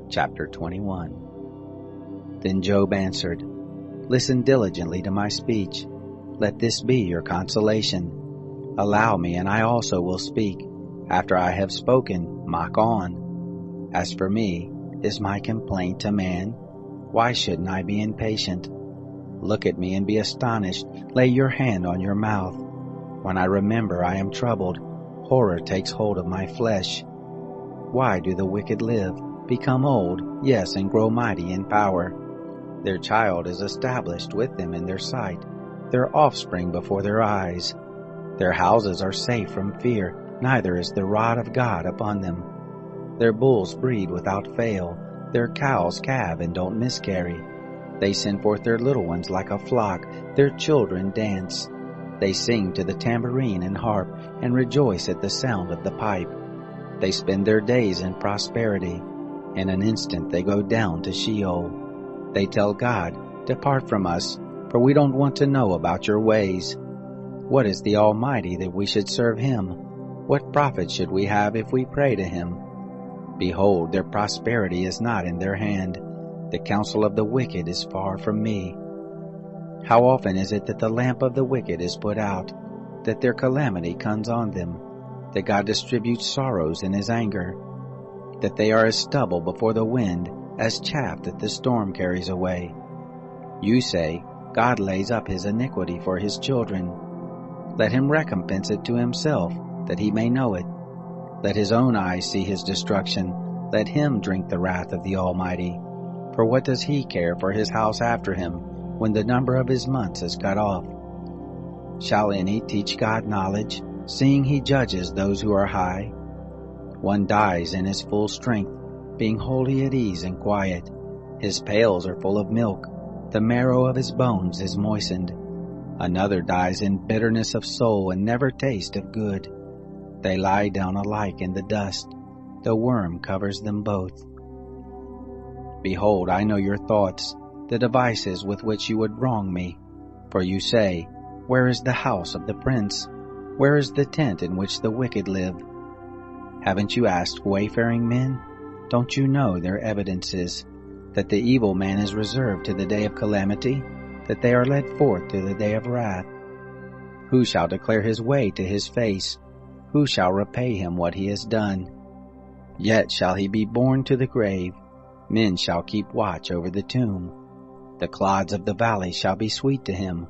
Chapter 21. Then Job answered, Listen diligently to my speech. Let this be your consolation. Allow me, and I also will speak. After I have spoken, mock on. As for me, is my complaint to man? Why shouldn't I be impatient? Look at me and be astonished. Lay your hand on your mouth. When I remember I am troubled, horror takes hold of my flesh. Why do the wicked live, become old, yes, and grow mighty in power? Their child is established with them in their sight, their offspring before their eyes. Their houses are safe from fear, neither is the rod of God upon them. Their bulls breed without fail, their cows calve and don't miscarry. They send forth their little ones like a flock, their children dance. They sing to the tambourine and harp, and rejoice at the sound of the pipe. They spend their days in prosperity. In an instant they go down to Sheol. They tell God, Depart from us, for we don't want to know about your ways. What is the Almighty that we should serve him? What profit should we have if we pray to him? Behold, their prosperity is not in their hand. The counsel of the wicked is far from me. How often is it that the lamp of the wicked is put out, that their calamity comes on them, that God distributes sorrows in his anger, that they are as stubble before the wind, as chaff that the storm carries away? You say, God lays up his iniquity for his children. Let him recompense it to himself, that he may know it. Let his own eyes see his destruction. Let him drink the wrath of the Almighty. For what does he care for his house after him, when the number of his months is cut off? Shall any teach God knowledge, seeing he judges those who are high? One dies in his full strength, being wholly at ease and quiet. His pails are full of milk, the marrow of his bones is moistened. Another dies in bitterness of soul and never taste of good. They lie down alike in the dust, the worm covers them both. Behold, I know your thoughts, the devices with which you would wrong me. For you say, Where is the house of the prince? Where is the tent in which the wicked live? Haven't you asked wayfaring men? Don't you know their evidences, that the evil man is reserved to the day of calamity, that they are led forth to the day of wrath? Who shall declare his way to his face? Who shall repay him what he has done? Yet shall he be borne to the grave. Men shall keep watch over the tomb. The clods of the valley shall be sweet to him.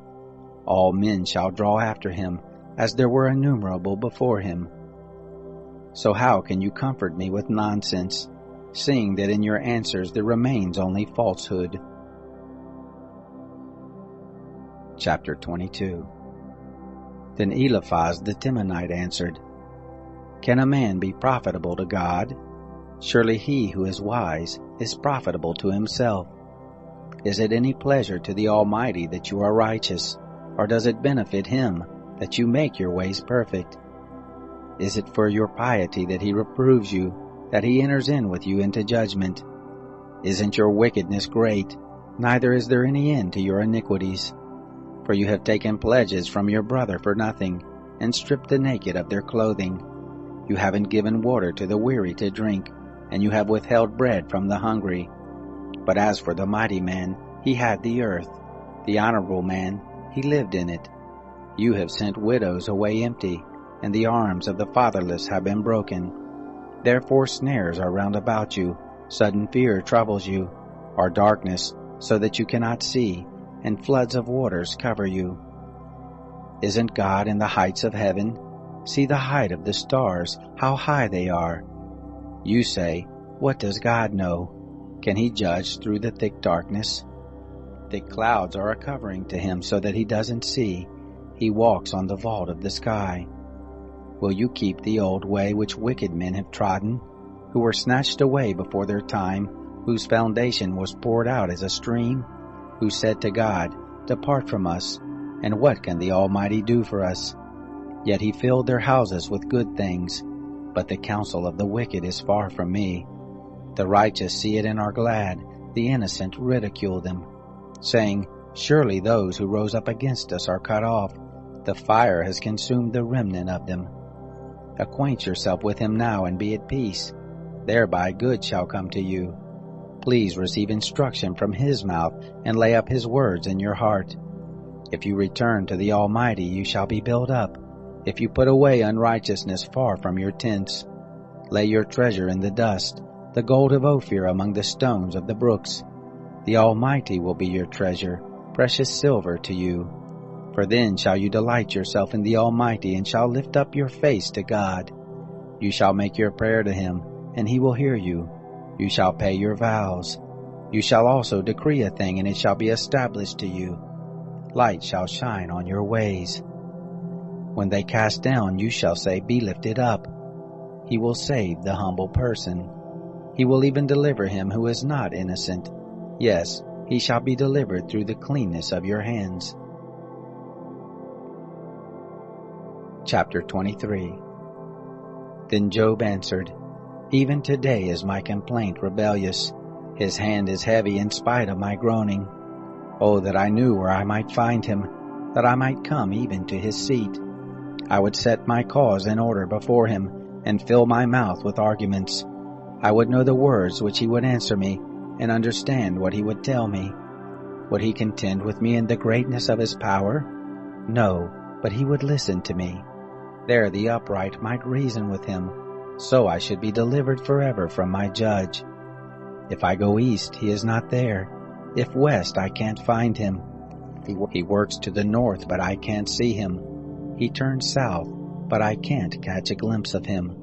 All men shall draw after him, as there were innumerable before him. So how can you comfort me with nonsense, seeing that in your answers there remains only falsehood? Chapter 22. Then Eliphaz the Temanite answered, Can a man be profitable to God? Surely he who is wise is profitable to himself. Is it any pleasure to the Almighty that you are righteous, or does it benefit him that you make your ways perfect? Is it for your piety that he reproves you, that he enters in with you into judgment? Isn't your wickedness great? Neither is there any end to your iniquities. For you have taken pledges from your brother for nothing, and stripped the naked of their clothing. You haven't given water to the weary to drink, and you have withheld bread from the hungry. But as for the mighty man, he had the earth. The honorable man, he lived in it. You have sent widows away empty, and the arms of the fatherless have been broken. Therefore snares are round about you, sudden fear troubles you, or darkness, so that you cannot see, and floods of waters cover you. Isn't God in the heights of heaven? See the height of the stars, how high they are. You say, What does God know? Can he judge through the thick darkness? Thick clouds are a covering to him so that he doesn't see. He walks on the vault of the sky. Will you keep the old way which wicked men have trodden, who were snatched away before their time, whose foundation was poured out as a stream, who said to God, Depart from us, and what can the Almighty do for us? Yet he filled their houses with good things, but the counsel of the wicked is far from me. The righteous see it and are glad, the innocent ridicule them, saying, Surely those who rose up against us are cut off. The fire has consumed the remnant of them. Acquaint yourself with him now and be at peace. Thereby good shall come to you. Please receive instruction from his mouth and lay up his words in your heart. If you return to the Almighty, you shall be built up. If you put away unrighteousness far from your tents, lay your treasure in the dust, the gold of Ophir among the stones of the brooks. The Almighty will be your treasure, precious silver to you. For then shall you delight yourself in the Almighty, and shall lift up your face to God. You shall make your prayer to him, and he will hear you. You shall pay your vows. You shall also decree a thing, and it shall be established to you. Light shall shine on your ways. When they cast down, you shall say, Be lifted up. He will save the humble person. He will even deliver him who is not innocent. Yes, he shall be delivered through the cleanness of your hands. Chapter 23. Then Job answered, Even today is my complaint rebellious. His hand is heavy in spite of my groaning. Oh, that I knew where I might find him, that I might come even to his seat. I would set my cause in order before him, and fill my mouth with arguments. I would know the words which he would answer me, and understand what he would tell me. Would he contend with me in the greatness of his power? No, but he would listen to me. There the upright might reason with him, so I should be delivered forever from my judge. If I go east, he is not there. If west, I can't find him. He works to the north, but I can't see him. He turns south, but I can't catch a glimpse of him.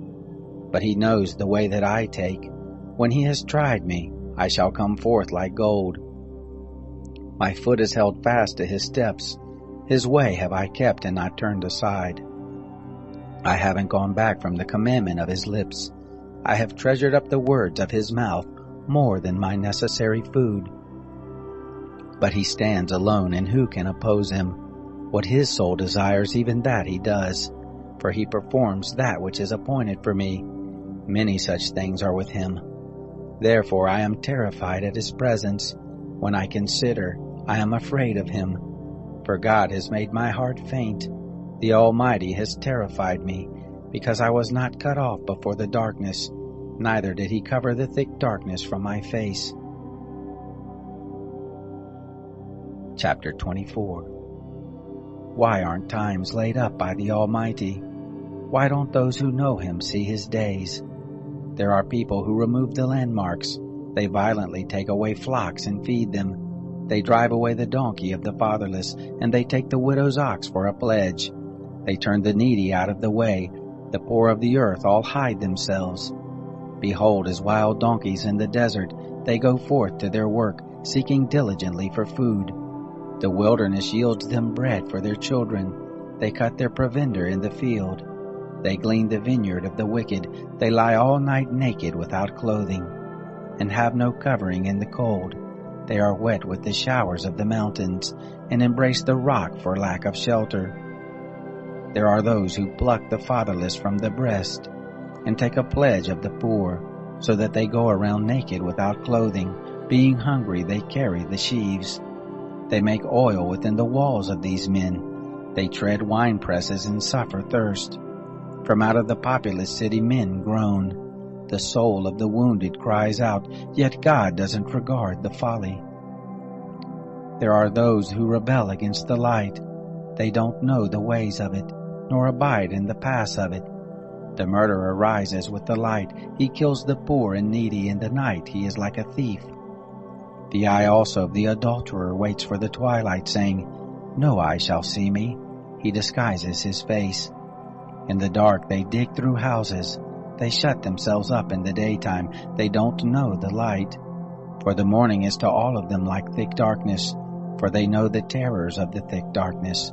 But he knows the way that I take. When he has tried me, I shall come forth like gold. My foot is held fast to his steps. His way have I kept and not turned aside. I haven't gone back from the commandment of his lips. I have treasured up the words of his mouth more than my necessary food. But he stands alone, and who can oppose him? What his soul desires, even that he does, for he performs that which is appointed for me. Many such things are with him. Therefore I am terrified at his presence. When I consider, I am afraid of him. For God has made my heart faint. The Almighty has terrified me, because I was not cut off before the darkness, neither did he cover the thick darkness from my face. Chapter 24. Why aren't times laid up by the Almighty? Why don't those who know him see his days? There are people who remove the landmarks. They violently take away flocks and feed them. They drive away the donkey of the fatherless, and they take the widow's ox for a pledge. They turn the needy out of the way. The poor of the earth all hide themselves. Behold, as wild donkeys in the desert, they go forth to their work, seeking diligently for food. The wilderness yields them bread for their children. They cut their provender in the field. They glean the vineyard of the wicked. They lie all night naked without clothing, and have no covering in the cold. They are wet with the showers of the mountains, and embrace the rock for lack of shelter. There are those who pluck the fatherless from the breast, and take a pledge of the poor, so that they go around naked without clothing. Being hungry, they carry the sheaves. They make oil within the walls of these men. They tread wine presses and suffer thirst. From out of the populous city men groan. The soul of the wounded cries out, yet God doesn't regard the folly. There are those who rebel against the light. They don't know the ways of it, nor abide in the paths of it. The murderer rises with the light. He kills the poor and needy. In the night he is like a thief. The eye also of the adulterer waits for the twilight, saying, No eye shall see me. He disguises his face. In the dark they dig through houses. They shut themselves up in the daytime. They don't know the light. For the morning is to all of them like thick darkness, for they know the terrors of the thick darkness.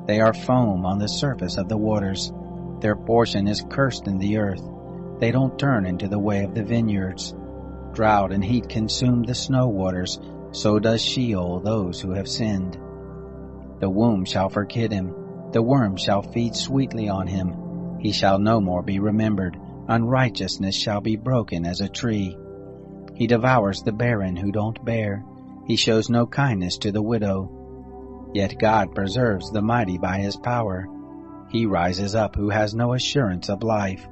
They are foam on the surface of the waters. Their portion is cursed in the earth. They don't turn into the way of the vineyards. Drought and heat consume the snow waters, so does Sheol those who have sinned. The womb shall forget him. The worm shall feed sweetly on him. He shall no more be remembered. Unrighteousness shall be broken as a tree. He devours the barren who don't bear. He shows no kindness to the widow. Yet God preserves the mighty by his power. He rises up who has no assurance of life.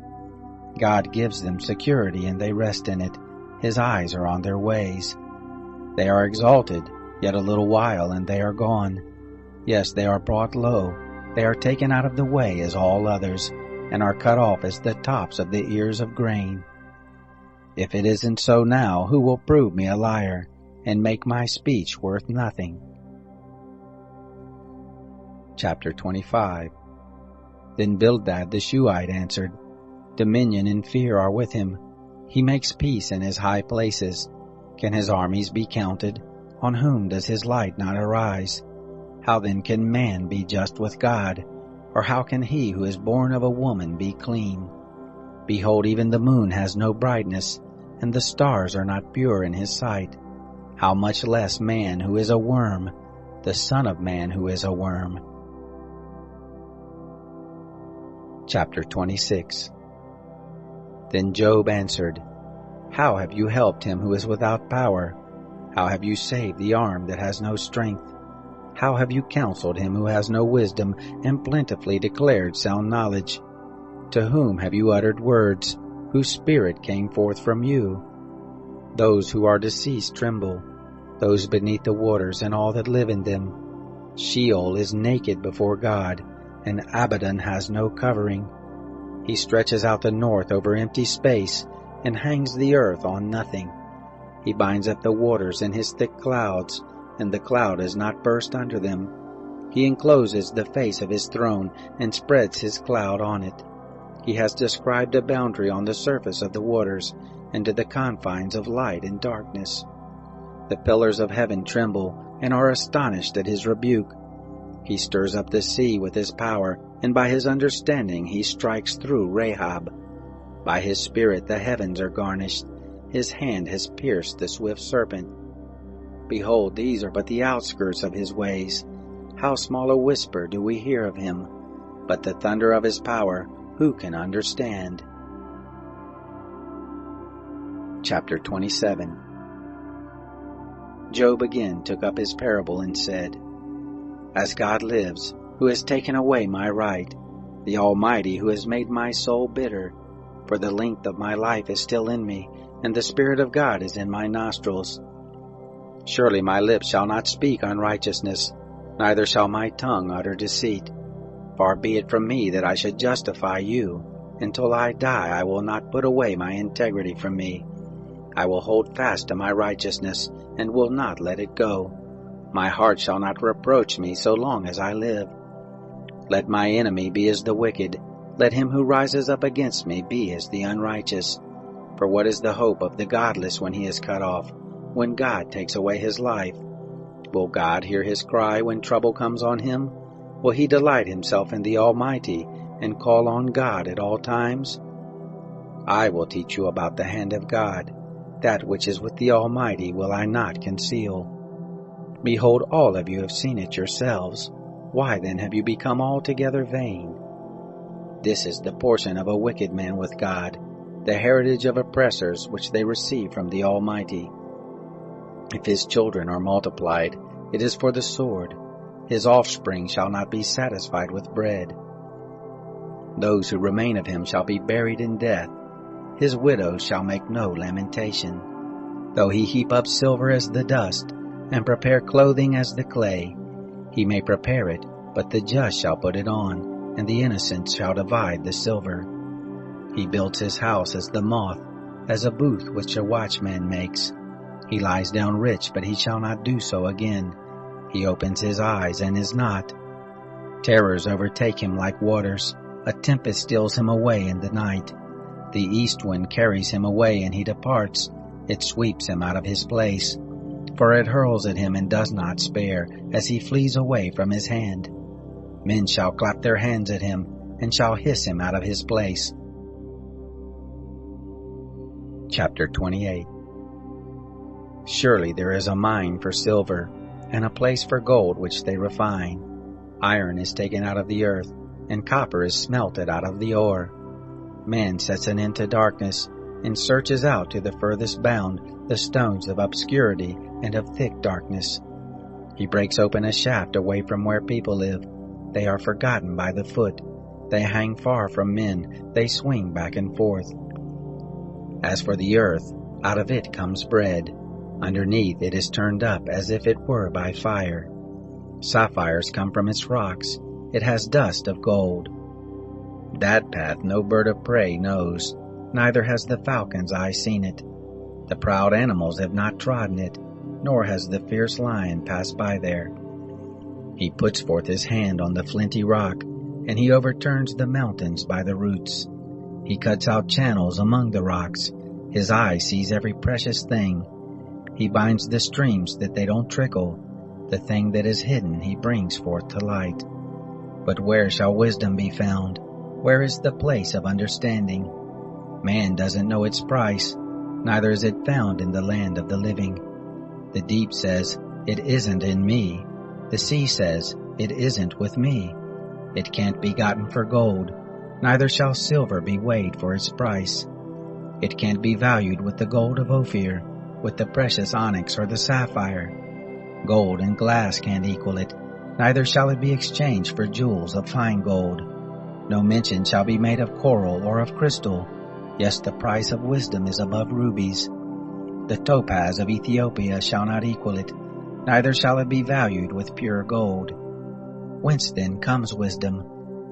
God gives them security and they rest in it. His eyes are on their ways. They are exalted, yet a little while and they are gone. Yes, they are brought low. They are taken out of the way as all others, and are cut off as the tops of the ears of grain. If it isn't so now, who will prove me a liar, and make my speech worth nothing? Chapter 25. Then Bildad the Shuhite answered, Dominion and fear are with him. He makes peace in his high places. Can his armies be counted? On whom does his light not arise? How then can man be just with God? Or how can he who is born of a woman be clean? Behold, even the moon has no brightness, and the stars are not pure in his sight. How much less man who is a worm, the son of man who is a worm. Chapter 26. Then Job answered, How have you helped him who is without power? How have you saved the arm that has no strength? How have you counseled him who has no wisdom, and plentifully declared sound knowledge? To whom have you uttered words, whose spirit came forth from you? Those who are deceased tremble, those beneath the waters and all that live in them. Sheol is naked before God, and Abaddon has no covering. He stretches out the north over empty space, and hangs the earth on nothing. He binds up the waters in his thick clouds, and the cloud is not burst under them. He encloses the face of his throne, and spreads his cloud on it. He has described a boundary on the surface of the waters, and to the confines of light and darkness. The pillars of heaven tremble, and are astonished at his rebuke. He stirs up the sea with his power, and by his understanding he strikes through Rahab. By his spirit the heavens are garnished. His hand has pierced the swift serpent. Behold, these are but the outskirts of his ways. How small a whisper do we hear of him? But the thunder of his power, who can understand? Chapter 27. Job again took up his parable and said, As God lives, who has taken away my right, the Almighty who has made my soul bitter, for the length of my life is still in me, and the Spirit of God is in my nostrils. Surely my lips shall not speak unrighteousness, neither shall my tongue utter deceit. Far be it from me that I should justify you. Until I die I will not put away my integrity from me. I will hold fast to my righteousness, and will not let it go. My heart shall not reproach me so long as I live. Let my enemy be as the wicked. Let him who rises up against me be as the unrighteous. For what is the hope of the godless when he is cut off, when God takes away his life? Will God hear his cry when trouble comes on him? Will he delight himself in the Almighty, and call on God at all times? I will teach you about the hand of God. That which is with the Almighty will I not conceal. Behold, all of you have seen it yourselves. Why then have you become altogether vain? This is the portion of a wicked man with God, the heritage of oppressors which they receive from the Almighty. If his children are multiplied, it is for the sword. His offspring shall not be satisfied with bread. Those who remain of him shall be buried in death. His widows shall make no lamentation. Though he heap up silver as the dust, and prepare clothing as the clay, he may prepare it, but the just shall put it on, and the innocent shall divide the silver. He builds his house as the moth, as a booth which a watchman makes. He lies down rich, but he shall not do so again. He opens his eyes and is not. Terrors overtake him like waters. A tempest steals him away in the night. The east wind carries him away, and he departs. It sweeps him out of his place. For it hurls at him and does not spare, as he flees away from his hand. Men shall clap their hands at him, and shall hiss him out of his place. Chapter 28. Surely there is a mine for silver, and a place for gold which they refine. Iron is taken out of the earth, and copper is smelted out of the ore. Man sets an end to darkness, and searches out to the furthest bound the stones of obscurity and of thick darkness. He breaks open a shaft away from where people live. They are forgotten by the foot. They hang far from men. They swing back and forth. As for the earth, out of it comes bread. Underneath it is turned up as if it were by fire. Sapphires come from its rocks. It has dust of gold. That path no bird of prey knows, neither has the falcon's eye seen it. The proud animals have not trodden it, nor has the fierce lion passed by there. He puts forth his hand on the flinty rock, and he overturns the mountains by the roots. He cuts out channels among the rocks. His eye sees every precious thing. He binds the streams that they don't trickle. The thing that is hidden he brings forth to light. But where shall wisdom be found? Where is the place of understanding? Man doesn't know its price, neither is it found in the land of the living. The deep says, "It isn't in me." The sea says, "It isn't with me." It can't be gotten for gold, neither shall silver be weighed for its price. It can't be valued with the gold of Ophir, with the precious onyx or the sapphire. Gold and glass can't equal it, neither shall it be exchanged for jewels of fine gold. No mention shall be made of coral or of crystal. Yes, the price of wisdom is above rubies. The topaz of Ethiopia shall not equal it, neither shall it be valued with pure gold. Whence then comes wisdom?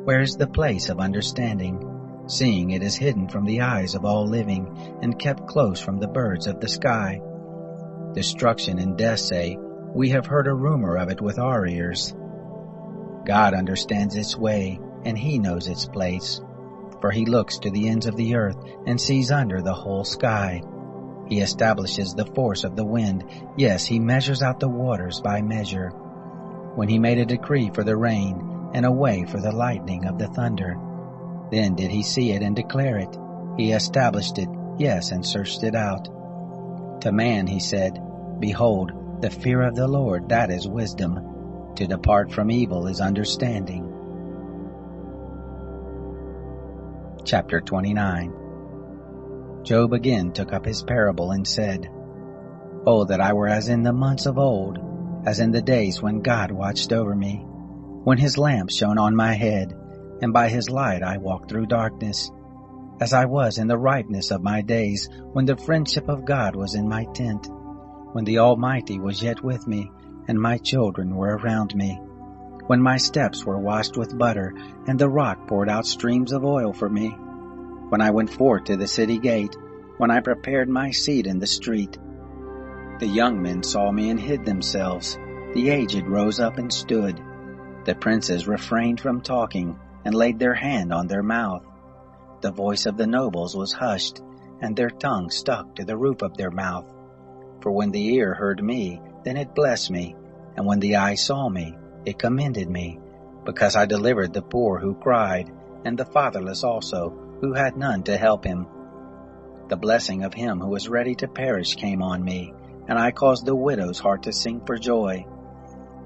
Where is the place of understanding? Seeing it is hidden from the eyes of all living, and kept close from the birds of the sky. Destruction and death say, "We have heard a rumor of it with our ears." God understands its way, and he knows its place. For he looks to the ends of the earth, and sees under the whole sky. He establishes the force of the wind. Yes, he measures out the waters by measure. When he made a decree for the rain, and a way for the lightning of the thunder, then did he see it and declare it. He established it, yes, and searched it out. To man he said, "Behold, the fear of the Lord, that is wisdom. To depart from evil is understanding." Chapter 29. Job again took up his parable and said, "Oh, that I were as in the months of old, as in the days when God watched over me, when his lamp shone on my head, and by his light I walked through darkness, as I was in the ripeness of my days, when the friendship of God was in my tent, when the Almighty was yet with me, and my children were around me, when my steps were washed with butter, and the rock poured out streams of oil for me, when I went forth to the city gate, when I prepared my seat in the street. The young men saw me and hid themselves. The aged rose up and stood. The princes refrained from talking, and laid their hand on their mouth. The voice of the nobles was hushed, and their tongue stuck to the roof of their mouth. For when the ear heard me, then it blessed me, and when the eye saw me, it commended me, because I delivered the poor who cried, and the fatherless also, who had none to help him. The blessing of him who was ready to perish came on me, and I caused the widow's heart to sing for joy.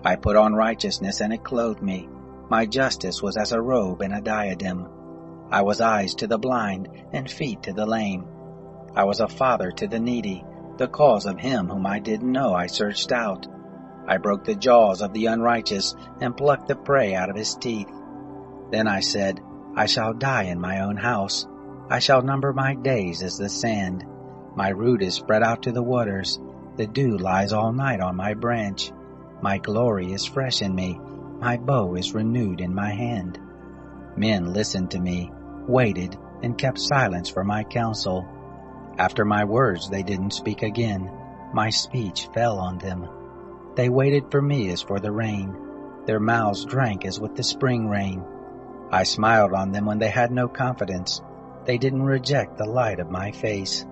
I put on righteousness, and it clothed me. My justice was as a robe and a diadem. I was eyes to the blind, and feet to the lame. I was a father to the needy. The cause of him whom I didn't know I searched out. I broke the jaws of the unrighteous, and plucked the prey out of his teeth. Then I said, I shall die in my own house. I shall number my days as the sand. My root is spread out to the waters. The dew lies all night on my branch. My glory is fresh in me. My bow is renewed in my hand. Men listened to me, waited, and kept silence for my counsel. After my words they didn't speak again. My speech fell on them. They waited for me as for the rain. Their mouths drank as with the spring rain. I smiled on them when they had no confidence. They didn't reject the light of my face.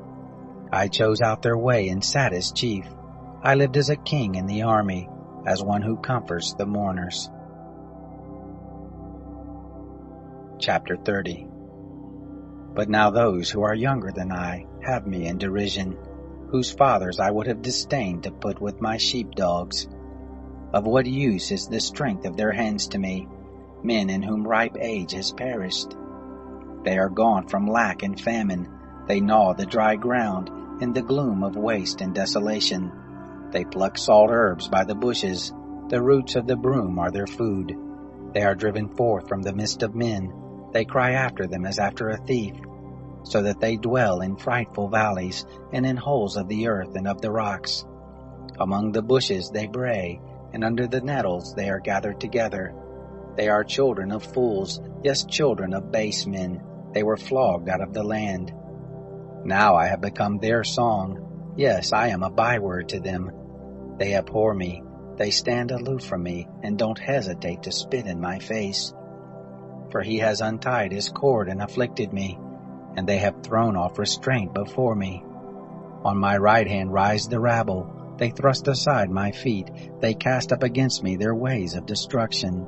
I chose out their way and sat as chief. I lived as a king in the army, as one who comforts the mourners. Chapter 30. But now those who are younger than I have me in derision, whose fathers I would have disdained to put with my sheepdogs. Of what use is the strength of their hands to me, men in whom ripe age has perished? They are gone from lack and famine. They gnaw the dry ground in the gloom of waste and desolation. They pluck salt herbs by the bushes. The roots of the broom are their food. They are driven forth from the midst of men. They cry after them as after a thief, so that they dwell in frightful valleys, and in holes of the earth and of the rocks. Among the bushes they bray, and under the nettles they are gathered together. They are children of fools, yes, children of base men. They were flogged out of the land. Now I have become their song. Yes, I am a byword to them. They abhor me. They stand aloof from me, and don't hesitate to spit in my face. For he has untied his cord and afflicted me, and they have thrown off restraint before me. On my right hand rise the rabble. They thrust aside my feet. They cast up against me their ways of destruction.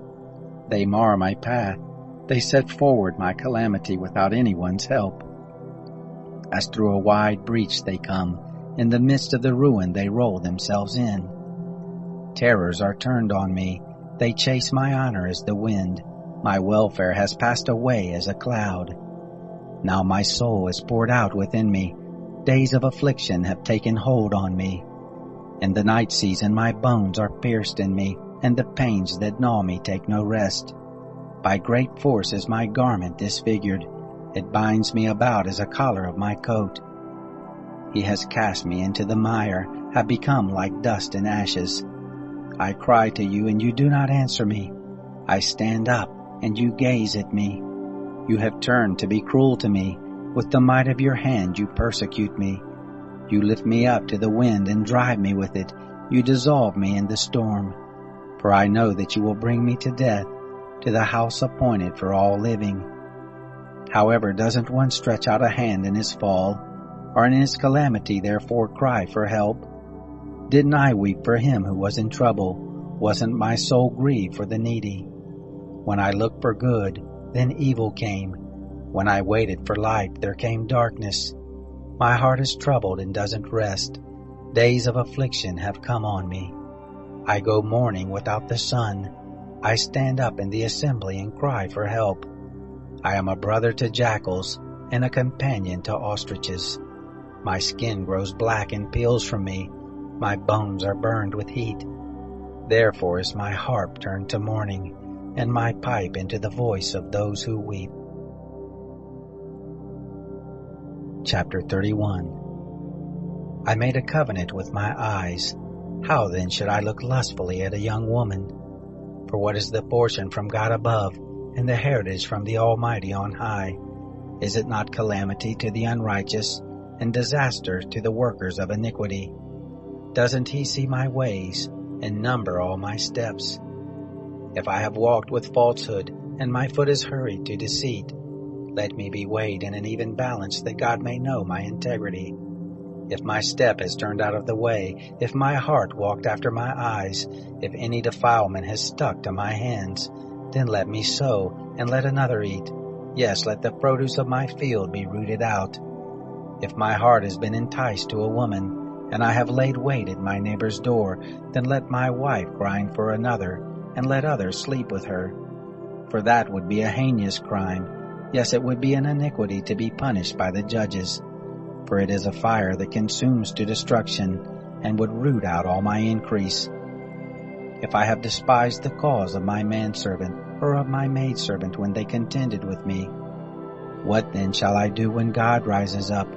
They mar my path. They set forward my calamity without anyone's help. As through a wide breach they come. In the midst of the ruin they roll themselves in. Terrors are turned on me. They chase my honor as the wind. My welfare has passed away as a cloud. Now my soul is poured out within me. Days of affliction have taken hold on me. In the night season my bones are pierced in me, and the pains that gnaw me take no rest. By great force is my garment disfigured. It binds me about as a collar of my coat. He has cast me into the mire, have become like dust and ashes. I cry to you, and you do not answer me. I stand up, and you gaze at me. You have turned to be cruel to me. With the might of your hand you persecute me. You lift me up to the wind and drive me with it. You dissolve me in the storm. For I know that you will bring me to death, to the house appointed for all living. However, doesn't one stretch out a hand in his fall, or in his calamity therefore cry for help? Didn't I weep for him who was in trouble? Wasn't my soul grieved for the needy? When I looked for good, then evil came. When I waited for light, there came darkness. My heart is troubled and doesn't rest. Days of affliction have come on me. I go mourning without the sun. I stand up in the assembly and cry for help. I am a brother to jackals and a companion to ostriches. My skin grows black and peels from me. My bones are burned with heat. Therefore is my harp turned to mourning, and my pipe into the voice of those who weep. Chapter 31. I made a covenant with my eyes. How then should I look lustfully at a young woman? For what is the portion from God above, and the heritage from the Almighty on high? Is it not calamity to the unrighteous, and disaster to the workers of iniquity? Doesn't he see my ways, and number all my steps? If I have walked with falsehood, and my foot is hurried to deceit, let me be weighed in an even balance, that God may know my integrity. If my step has turned out of the way, if my heart walked after my eyes, if any defilement has stuck to my hands, then let me sow, and let another eat. Yes, let the produce of my field be rooted out. If my heart has been enticed to a woman, and I have laid wait at my neighbor's door, then let my wife grind for another, and let others sleep with her. For that would be a heinous crime. Yes, it would be an iniquity to be punished by the judges. For it is a fire that consumes to destruction, and would root out all my increase. If I have despised the cause of my manservant, or of my maidservant when they contended with me, what then shall I do when God rises up?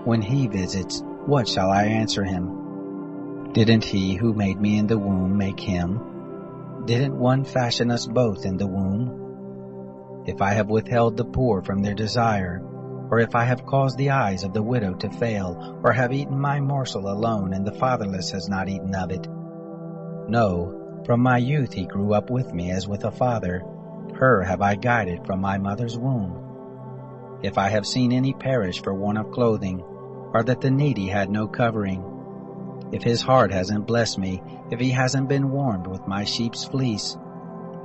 When he visits, what shall I answer him? Didn't he who made me in the womb make him? Didn't one fashion us both in the womb? If I have withheld the poor from their desire, or if I have caused the eyes of the widow to fail, or have eaten my morsel alone, and the fatherless has not eaten of it. No, from my youth he grew up with me as with a father. Her have I guided from my mother's womb. If I have seen any perish for want of clothing, or that the needy had no covering, if his heart hasn't blessed me, if he hasn't been warmed with my sheep's fleece,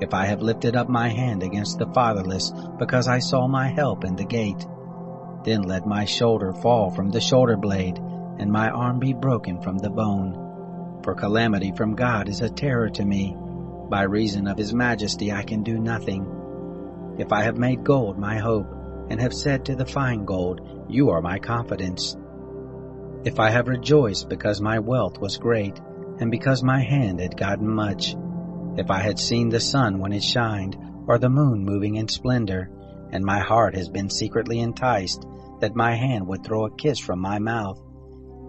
if I have lifted up my hand against the fatherless, because I saw my help in the gate, then let my shoulder fall from the shoulder blade, and my arm be broken from the bone. For calamity from God is a terror to me. By reason of his majesty I can do nothing. If I have made gold my hope, and have said to the fine gold, you are my confidence. If I have rejoiced because my wealth was great, and because my hand had gotten much, If I had seen the sun when it shined, or the moon moving in splendor, and my heart has been secretly enticed, that my hand would throw a kiss from my mouth,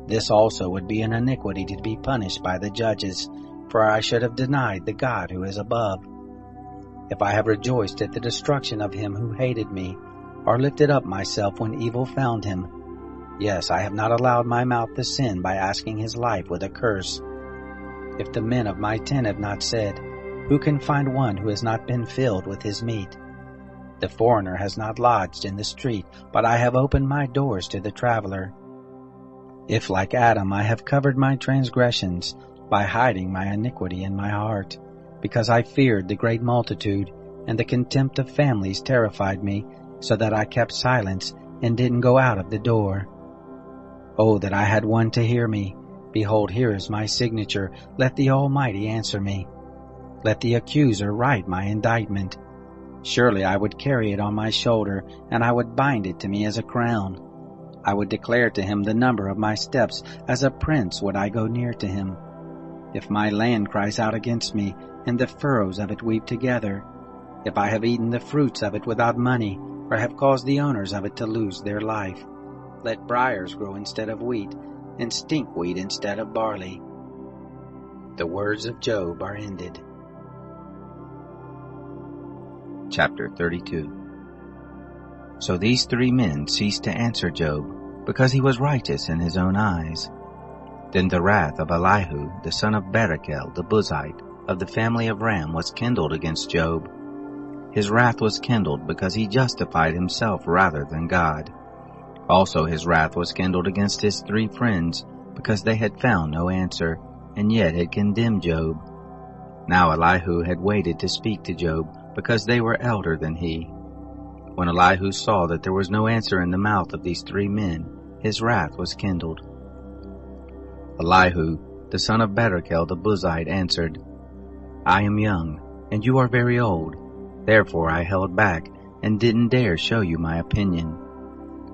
this also would be an iniquity to be punished by the judges, for I should have denied the God who is above. If I have rejoiced at the destruction of him who hated me, or lifted up myself when evil found him, yes, I have not allowed my mouth to sin by asking his life with a curse. If the men of my tent have not said, who can find one who has not been filled with his meat? The foreigner has not lodged in the street, but I have opened my doors to the traveler. If like Adam I have covered my transgressions by hiding my iniquity in my heart, because I feared the great multitude, and the contempt of families terrified me, so that I kept silence and didn't go out of the door. Oh, that I had one to hear me! Behold, here is my signature. Let the Almighty answer me. Let the accuser write my indictment. Surely I would carry it on my shoulder, and I would bind it to me as a crown. I would declare to him the number of my steps. As a prince would I go near to him. If my land cries out against me, and the furrows of it weep together, if I have eaten the fruits of it without money, or have caused the owners of it to lose their life, let briars grow instead of wheat, and stinkweed instead of barley. The words of Job are ended. Chapter 32. So these 3 men ceased to answer Job, because he was righteous in his own eyes. Then the wrath of Elihu, the son of Barachel the Buzite, of the family of Ram, was kindled against Job. His wrath was kindled because he justified himself rather than God. Also his wrath was kindled against his 3 friends, because they had found no answer, and yet had condemned Job. Now Elihu had waited to speak to Job, because they were elder than he. When Elihu saw that there was no answer in the mouth of these 3 men, his wrath was kindled. Elihu, the son of Barachel the Buzite, answered, I am young, and you are very old. Therefore I held back, and didn't dare show you my opinion.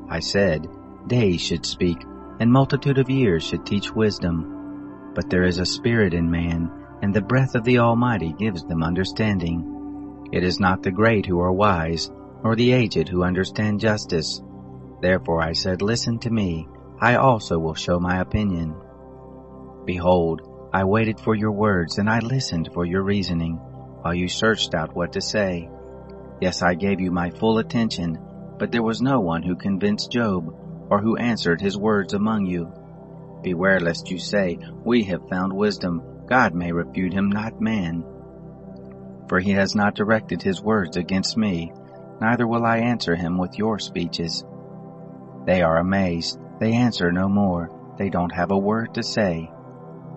I said, days should speak, and multitude of years should teach wisdom. But there is a spirit in man, and the breath of the Almighty gives them understanding. It is not the great who are wise, nor the aged who understand justice. Therefore I said, listen to me, I also will show my opinion. Behold, I waited for your words, and I listened for your reasoning, while you searched out what to say. Yes, I gave you my full attention, but there was no one who convinced Job, or who answered his words among you. Beware lest you say, we have found wisdom, God may refute him, not man. For he has not directed his words against me, neither will I answer him with your speeches. They are amazed, they answer no more, they don't have a word to say.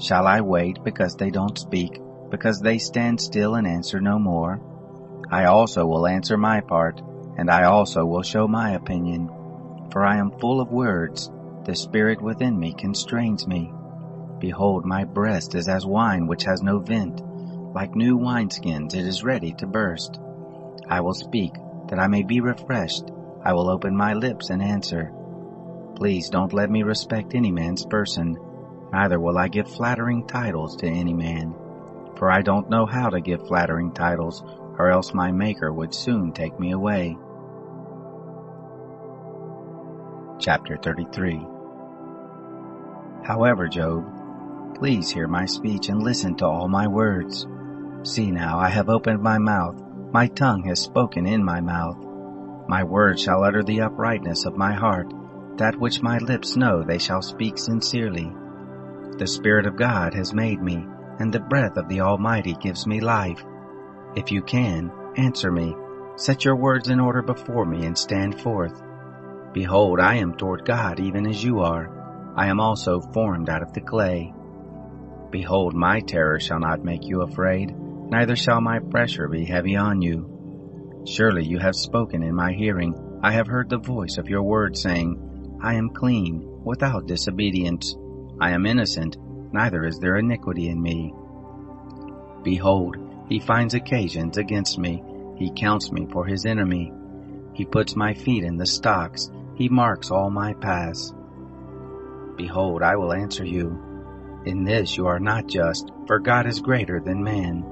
Shall I wait because they don't speak, because they stand still and answer no more? I also will answer my part, and I also will show my opinion. For I am full of words, the spirit within me constrains me. Behold, my breast is as wine which has no vent. Like new wineskins it is ready to burst. I will speak, that I may be refreshed. I will open my lips and answer. Please don't let me respect any man's person, neither will I give flattering titles to any man. For I don't know how to give flattering titles, or else my Maker would soon take me away. Chapter 33. However, Job, please hear my speech and listen to all my words. See now, I have opened my mouth, my tongue has spoken in my mouth. My words shall utter the uprightness of my heart, that which my lips know they shall speak sincerely. The Spirit of God has made me, and the breath of the Almighty gives me life. If you can, answer me, set your words in order before me and stand forth. Behold, I am toward God even as you are. I am also formed out of the clay. Behold, my terror shall not make you afraid, neither shall my pressure be heavy on you. Surely you have spoken in my hearing. I have heard the voice of your word saying, I am clean, without disobedience. I am innocent, neither is there iniquity in me. Behold, he finds occasions against me. He counts me for his enemy. He puts my feet in the stocks. He marks all my paths. Behold, I will answer you. In this you are not just, for God is greater than man.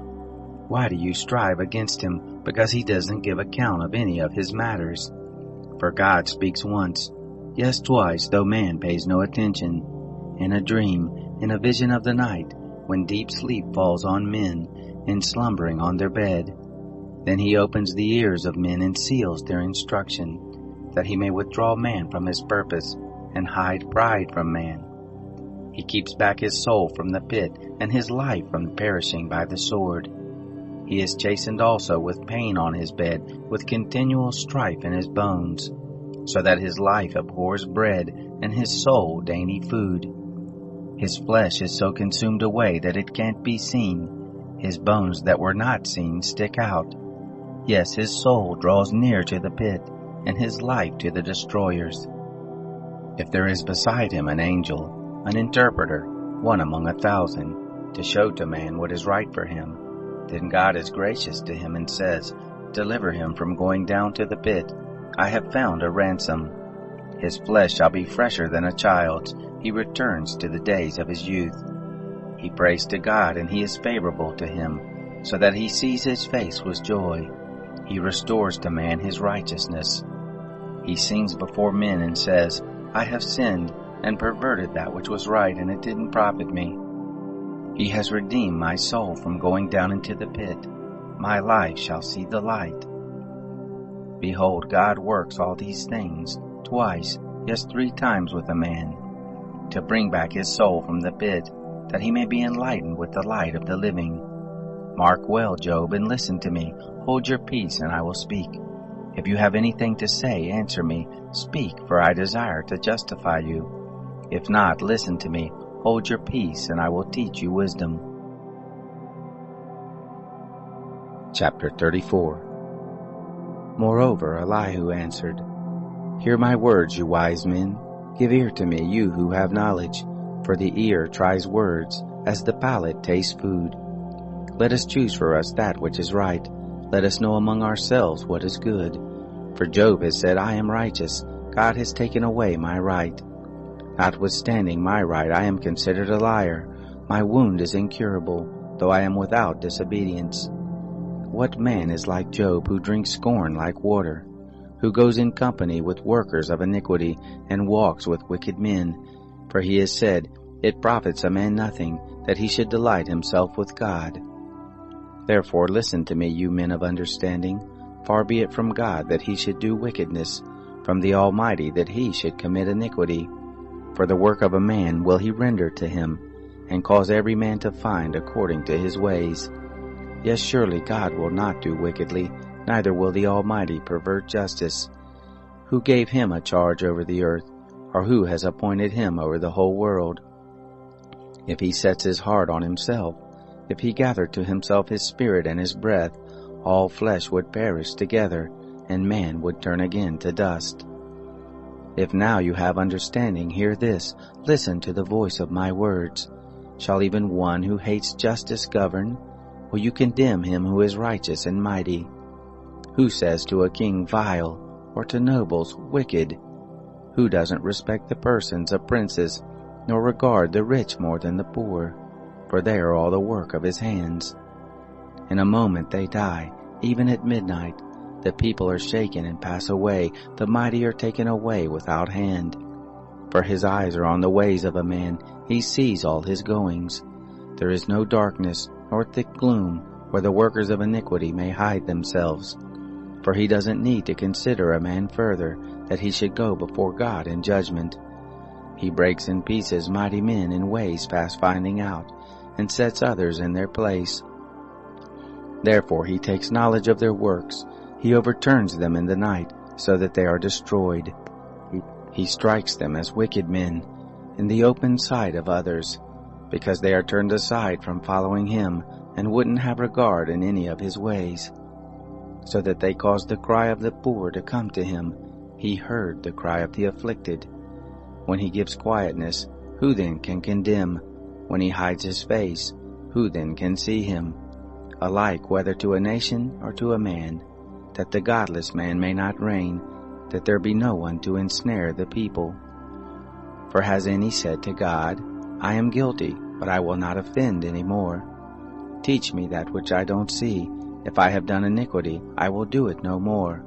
Why do you strive against him, because he doesn't give account of any of his matters? For God speaks once, yes twice, though man pays no attention. In a dream, in a vision of the night, when deep sleep falls on men, in slumbering on their bed. Then he opens the ears of men and seals their instruction, that he may withdraw man from his purpose, and hide pride from man. He keeps back his soul from the pit, and his life from perishing by the sword. He is chastened also with pain on his bed, with continual strife in his bones, so that his life abhors bread, and his soul dainty food. His flesh is so consumed away that it can't be seen. His bones that were not seen stick out. Yes, his soul draws near to the pit, and his life to the destroyers. If there is beside him an angel, an interpreter, one among 1,000, to show to man what is right for him, then God is gracious to him and says, Deliver him from going down to the pit. I have found a ransom. His flesh shall be fresher than a child's. He returns to the days of his youth. He prays to God, and he is favorable to him, so that he sees his face with joy. He restores to man his righteousness. He sings before men and says, I have sinned and perverted that which was right, and it didn't profit me. He has redeemed my soul from going down into the pit. My life shall see the light. Behold, God works all these things, twice, yes 3 times with a man, to bring back his soul from the pit, that he may be enlightened with the light of the living. Mark well, Job, and listen to me. Hold your peace, and I will speak. If you have anything to say, answer me. Speak, for I desire to justify you. If not, listen to me. Hold your peace, and I will teach you wisdom. Chapter 34. Moreover, Elihu answered, Hear my words, you wise men. Give ear to me, you who have knowledge, for the ear tries words, as the palate tastes food. Let us choose for us that which is right. Let us know among ourselves what is good. For Job has said, I am righteous. God has taken away my right. Notwithstanding my right, I am considered a liar. My wound is incurable, though I am without disobedience. What man is like Job, who drinks scorn like water, who goes in company with workers of iniquity, and walks with wicked men? For he has said, It profits a man nothing, that he should delight himself with God. Therefore listen to me, you men of understanding. Far be it from God that he should do wickedness, from the Almighty that he should commit iniquity. For the work of a man will he render to him, and cause every man to find according to his ways. Yes, surely God will not do wickedly, neither will the Almighty pervert justice. Who gave him a charge over the earth, or who has appointed him over the whole world? If he sets his heart on himself, if he gather to himself his spirit and his breath, all flesh would perish together, and man would turn again to dust. If now you have understanding, hear this, listen to the voice of my words. Shall even one who hates justice govern? Will you condemn him who is righteous and mighty? Who says to a king, vile, or to nobles, wicked? Who doesn't respect the persons of princes, nor regard the rich more than the poor? For they are all the work of his hands. In a moment they die, even at midnight. The people are shaken and pass away, the mighty are taken away without hand. For his eyes are on the ways of a man, he sees all his goings. There is no darkness, nor thick gloom, where the workers of iniquity may hide themselves. For he doesn't need to consider a man further, that he should go before God in judgment. He breaks in pieces mighty men in ways past finding out, and sets others in their place. Therefore he takes knowledge of their works, he overturns them in the night, so that they are destroyed. He strikes them as wicked men, in the open sight of others, because they are turned aside from following him, and wouldn't have regard in any of his ways. So that they caused the cry of the poor to come to him. He heard the cry of the afflicted. When he gives quietness, who then can condemn? When he hides his face, who then can see him? Alike whether to a nation or to a man, that the godless man may not reign, that there be no one to ensnare the people. For has any said to God, I am guilty, but I will not offend any more? Teach me that which I don't see. If I have done iniquity, I will do it no more.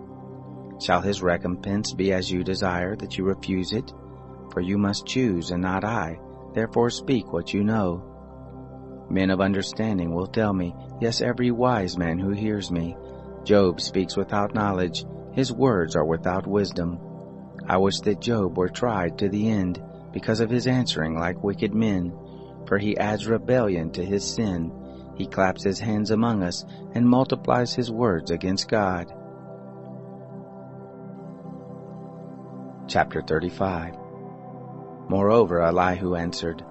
Shall his recompense be as you desire, that you refuse it? For you must choose, and not I. Therefore speak what you know. Men of understanding will tell me, yes, every wise man who hears me. Job speaks without knowledge. His words are without wisdom. I wish that Job were tried to the end, because of his answering like wicked men. For he adds rebellion to his sin. He claps his hands among us, and multiplies his words against God. Chapter 35. Moreover, Elihu answered,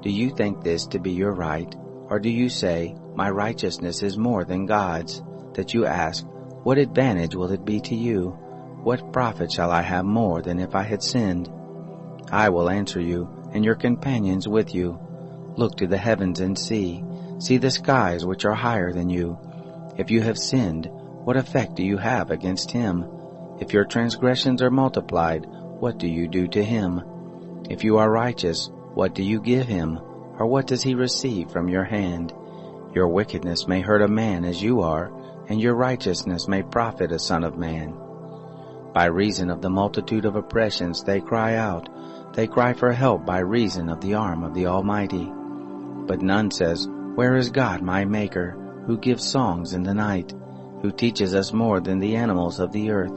Do you think this to be your right? Or do you say, My righteousness is more than God's? That you ask, What advantage will it be to you? What profit shall I have more than if I had sinned? I will answer you, and your companions with you. Look to the heavens and see. See the skies which are higher than you. If you have sinned, what effect do you have against him? If your transgressions are multiplied, what do you do to him? If you are righteous, what do you give him? Or what does he receive from your hand? Your wickedness may hurt a man as you are, and your righteousness may profit a son of man. By reason of the multitude of oppressions they cry out. They cry for help by reason of the arm of the Almighty. But none says, Where is God my Maker, who gives songs in the night, who teaches us more than the animals of the earth,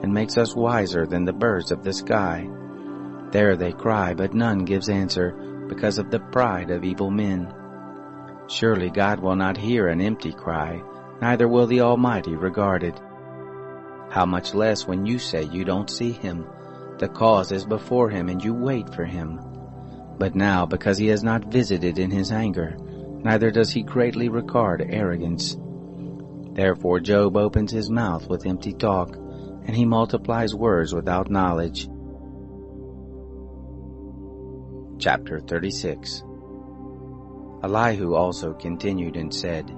and makes us wiser than the birds of the sky? There they cry, but none gives answer, because of the pride of evil men. Surely God will not hear an empty cry, neither will the Almighty regard it. How much less when you say you don't see him? The cause is before him, and you wait for him. But now, because he has not visited in his anger, neither does he greatly regard arrogance. Therefore Job opens his mouth with empty talk, and he multiplies words without knowledge. Chapter 36. Elihu also continued and said,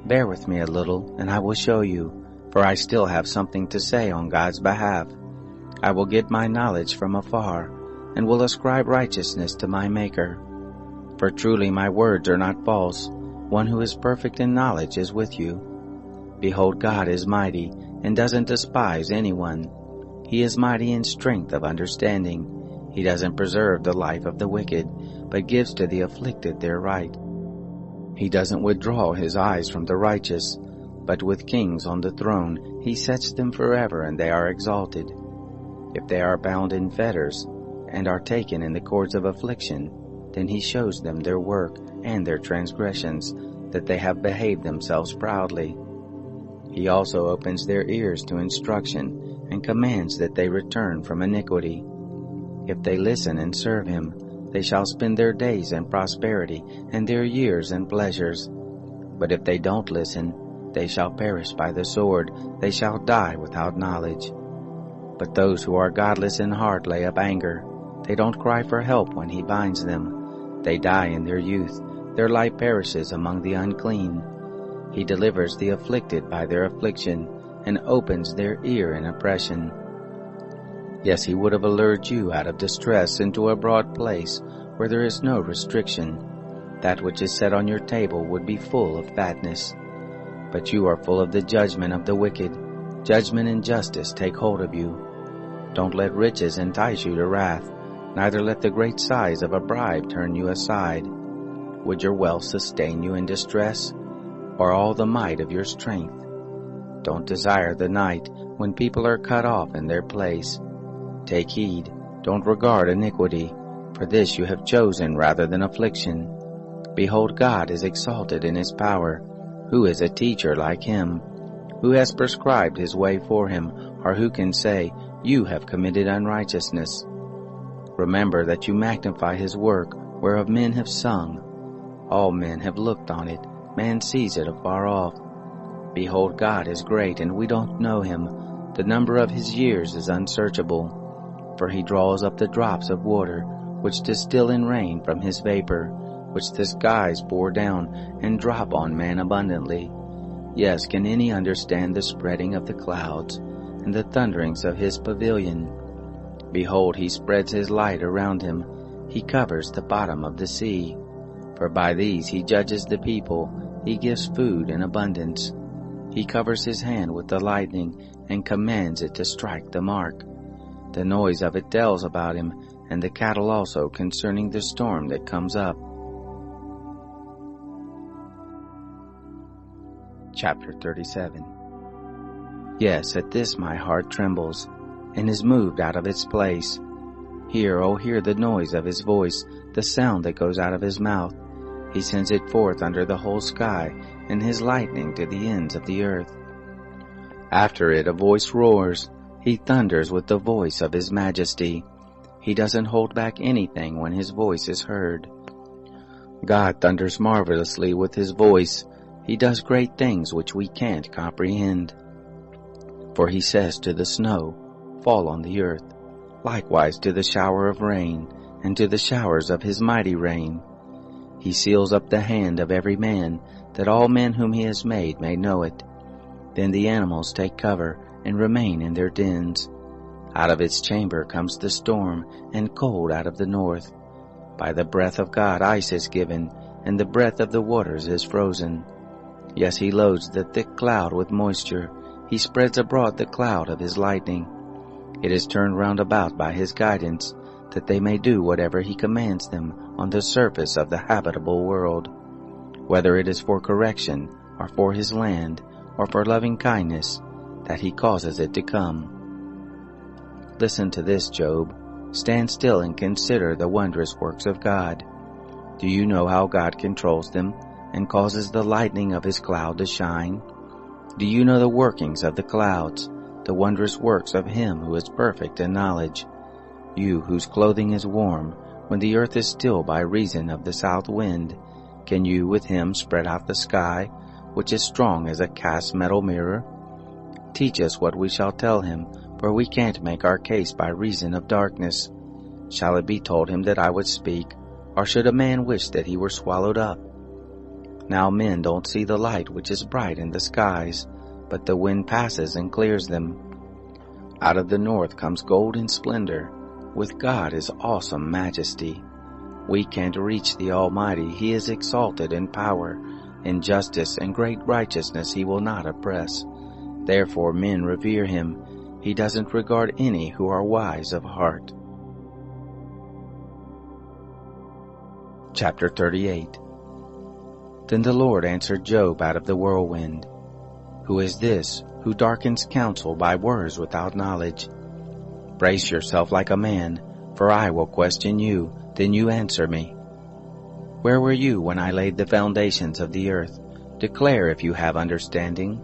Bear with me a little, and I will show you, for I still have something to say on God's behalf. I will get my knowledge from afar, and will ascribe righteousness to my Maker. For truly my words are not false. One who is perfect in knowledge is with you. Behold, God is mighty, and doesn't despise anyone. He is mighty in strength of understanding. He doesn't preserve the life of the wicked, but gives to the afflicted their right. He doesn't withdraw his eyes from the righteous, but with kings on the throne he sets them forever, and they are exalted. If they are bound in fetters, and are taken in the cords of affliction, then he shows them their work and their transgressions, that they have behaved themselves proudly. He also opens their ears to instruction, and commands that they return from iniquity. If they listen and serve him, they shall spend their days in prosperity, and their years in pleasures. But if they don't listen, they shall perish by the sword, they shall die without knowledge. But those who are godless in heart lay up anger. They don't cry for help when he binds them. They die in their youth. Their life perishes among the unclean. He delivers the afflicted by their affliction, and opens their ear in oppression. Yes, he would have allured you out of distress into a broad place where there is no restriction. That which is set on your table would be full of fatness. But you are full of the judgment of the wicked. Judgment and justice take hold of you. Don't let riches entice you to wrath, neither let the great size of a bribe turn you aside. Would your wealth sustain you in distress, or all the might of your strength? Don't desire the night when people are cut off in their place. Take heed, don't regard iniquity, for this you have chosen rather than affliction. Behold, God is exalted in his power. Who is a teacher like him? Who has prescribed his way for him, or who can say, You have committed unrighteousness? Remember that you magnify his work, whereof men have sung. All men have looked on it, man sees it afar off. Behold, God is great, and we don't know him. The number of his years is unsearchable. For he draws up the drops of water, which distill in rain from his vapor, which the skies pour down, and drop on man abundantly. Yes, can any understand the spreading of the clouds, and the thunderings of his pavilion? Behold, he spreads his light around him. He covers the bottom of the sea. For by these he judges the people, he gives food in abundance. He covers his hand with the lightning, and commands it to strike the mark. The noise of it tells about him, and the cattle also concerning the storm that comes up. Chapter 37. Yes, at this my heart trembles, and is moved out of its place. Hear, O hear the noise of his voice, the sound that goes out of his mouth. He sends it forth under the whole sky, and his lightning to the ends of the earth. After it a voice roars. He thunders with the voice of his majesty. He doesn't hold back anything when his voice is heard. God thunders marvelously with his voice. He does great things which we can't comprehend. For he says to the snow, fall on the earth, likewise to the shower of rain, and to the showers of his mighty rain. He seals up the hand of every man, that all men whom he has made may know it. Then the animals take cover, and remain in their dens. Out of its chamber comes the storm, and cold out of the north. By the breath of God ice is given, and the breath of the waters is frozen. Yes, he loads the thick cloud with moisture. He spreads abroad the cloud of his lightning. It is turned round about by his guidance, that they may do whatever he commands them on the surface of the habitable world. Whether it is for correction, or for his land, or for loving kindness, that he causes it to come. Listen to this, Job. Stand still and consider the wondrous works of God. Do you know how God controls them, and causes the lightning of his cloud to shine? Do you know the workings of the clouds, the wondrous works of him who is perfect in knowledge? You whose clothing is warm, when the earth is still by reason of the south wind, can you with him spread out the sky, which is strong as a cast metal mirror? Teach us what we shall tell him, for we can't make our case by reason of darkness. Shall it be told him that I would speak, or should a man wish that he were swallowed up? Now men don't see the light which is bright in the skies, but the wind passes and clears them. Out of the north comes golden splendor. With God is awesome majesty. We can't reach the Almighty. He is exalted in power. In justice and great righteousness he will not oppress. Therefore men revere him. He doesn't regard any who are wise of heart. Chapter 38. Then the Lord answered Job out of the whirlwind. Who is this who darkens counsel by words without knowledge? Brace yourself like a man, for I will question you, then you answer me. Where were you when I laid the foundations of the earth? Declare if you have understanding.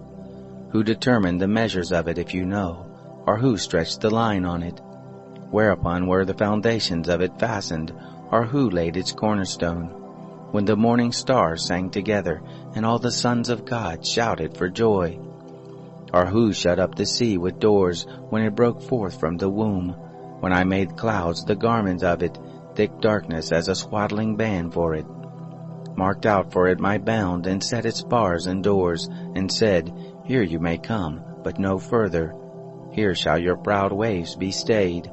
Who determined the measures of it if you know, or who stretched the line on it? Whereupon were the foundations of it fastened, or who laid its cornerstone? When the morning stars sang together, and all the sons of God shouted for joy? Or who shut up the sea with doors, when it broke forth from the womb? When I made clouds the garments of it, thick darkness as a swaddling band for it. Marked out for it my bound, and set its bars and doors, and said, Here you may come, but no further. Here shall your proud waves be stayed.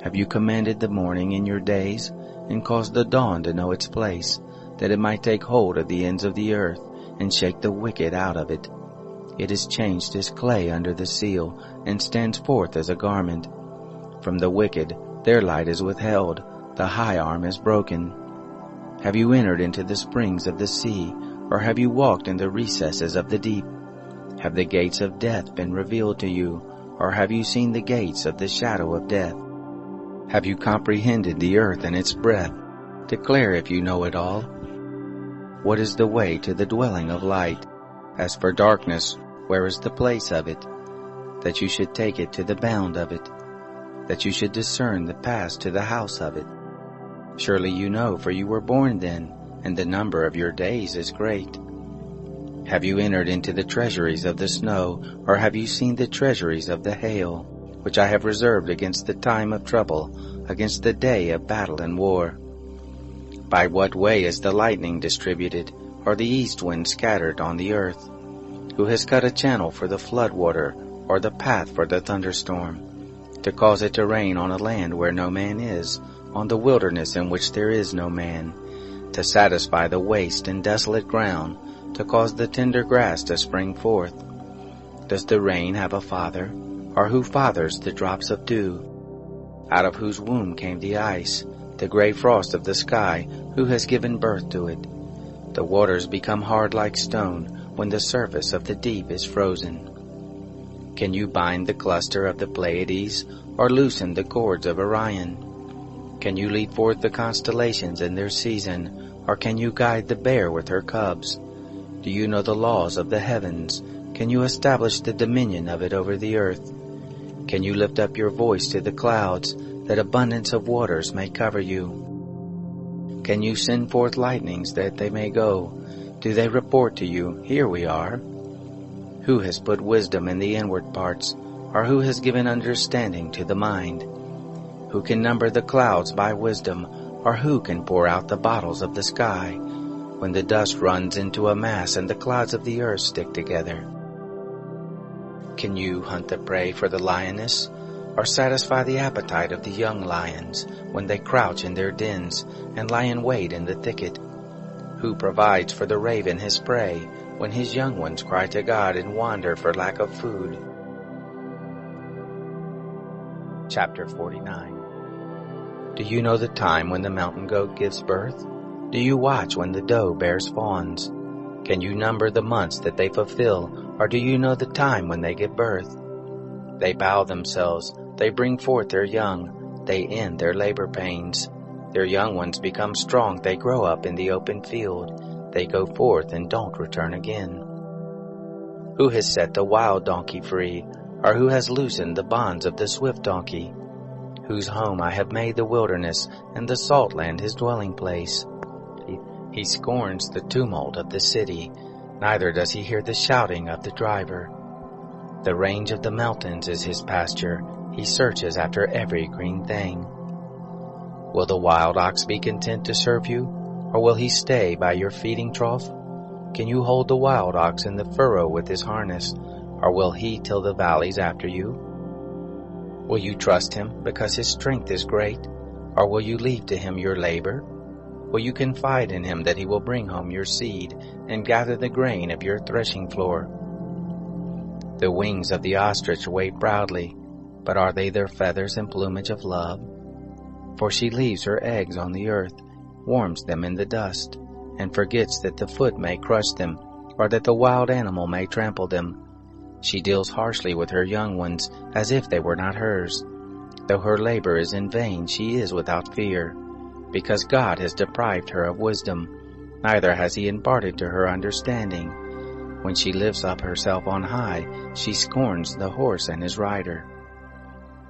Have you commanded the morning in your days, and caused the dawn to know its place, that it might take hold of the ends of the earth, and shake the wicked out of it? It is changed as clay under the seal, and stands forth as a garment. From the wicked their light is withheld, the high arm is broken. Have you entered into the springs of the sea, or have you walked in the recesses of the deep? Have the gates of death been revealed to you, or have you seen the gates of the shadow of death? Have you comprehended the earth and its breadth? Declare if you know it all. What is the way to the dwelling of light? As for darkness, where is the place of it? That you should take it to the bound of it, that you should discern the pass to the house of it. Surely you know, for you were born then, and the number of your days is great. Have you entered into the treasuries of the snow, or have you seen the treasuries of the hail, which I have reserved against the time of trouble, against the day of battle and war? By what way is the lightning distributed, or the east wind scattered on the earth? Who has cut a channel for the flood water, or the path for the thunderstorm, to cause it to rain on a land where no man is, on the wilderness in which there is no man? to satisfy the waste and desolate ground, to cause the tender grass to spring forth? Does the rain have a father, or who fathers the drops of dew? Out of whose womb came the ice, the gray frost of the sky, who has given birth to it? The waters become hard like stone when the surface of the deep is frozen. Can you bind the cluster of the Pleiades, or loosen the cords of Orion? Can you lead forth the constellations in their season, or can you guide the bear with her cubs? Do you know the laws of the heavens? Can you establish the dominion of it over the earth? Can you lift up your voice to the clouds, that abundance of waters may cover you? Can you send forth lightnings that they may go? Do they report to you, "Here we are"? Who has put wisdom in the inward parts, or who has given understanding to the mind? Who can number the clouds by wisdom, or who can pour out the bottles of the sky, when the dust runs into a mass and the clouds of the earth stick together? Can you hunt the prey for the lioness, or satisfy the appetite of the young lions when they crouch in their dens and lie in wait in the thicket? Who provides for the raven his prey when his young ones cry to God and wander for lack of food? Chapter 49. Do you know the time when the mountain goat gives birth? Do you watch when the doe bears fawns? Can you number the months that they fulfill, or do you know the time when they give birth? They bow themselves, they bring forth their young, they end their labor pains. Their young ones become strong, they grow up in the open field, they go forth and don't return again. Who has set the wild donkey free, or who has loosened the bonds of the swift donkey? Whose home I have made the wilderness, and the salt land his dwelling place. He scorns the tumult of the city, neither does he hear the shouting of the driver. The range of the mountains is his pasture, he searches after every green thing. Will the wild ox be content to serve you, or will he stay by your feeding trough? Can you hold the wild ox in the furrow with his harness, or will he till the valleys after you? Will you trust him because his strength is great, or will you leave to him your labor? Will you confide in him that he will bring home your seed and gather the grain of your threshing floor? The wings of the ostrich wait proudly, but are they their feathers and plumage of love? For she leaves her eggs on the earth, warms them in the dust, and forgets that the foot may crush them, or that the wild animal may trample them. She deals harshly with her young ones, as if they were not hers. Though her labor is in vain, she is without fear, because God has deprived her of wisdom, neither has he imparted to her understanding. When she lifts up herself on high, she scorns the horse and his rider.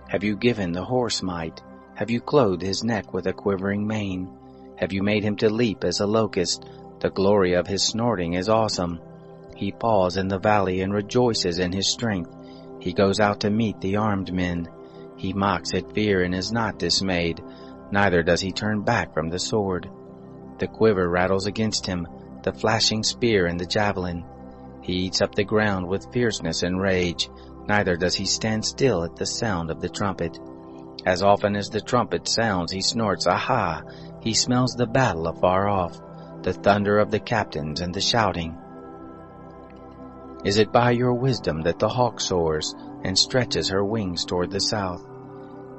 Have you given the horse might? Have you clothed his neck with a quivering mane? Have you made him to leap as a locust? The glory of his snorting is awesome. He paws in the valley and rejoices in his strength. He goes out to meet the armed men. He mocks at fear and is not dismayed, neither does he turn back from the sword. The quiver rattles against him, the flashing spear and the javelin. He eats up the ground with fierceness and rage, neither does he stand still at the sound of the trumpet. As often as the trumpet sounds, he snorts, "Aha!" He smells the battle afar off, the thunder of the captains and the shouting. Is it by your wisdom that the hawk soars and stretches her wings toward the south?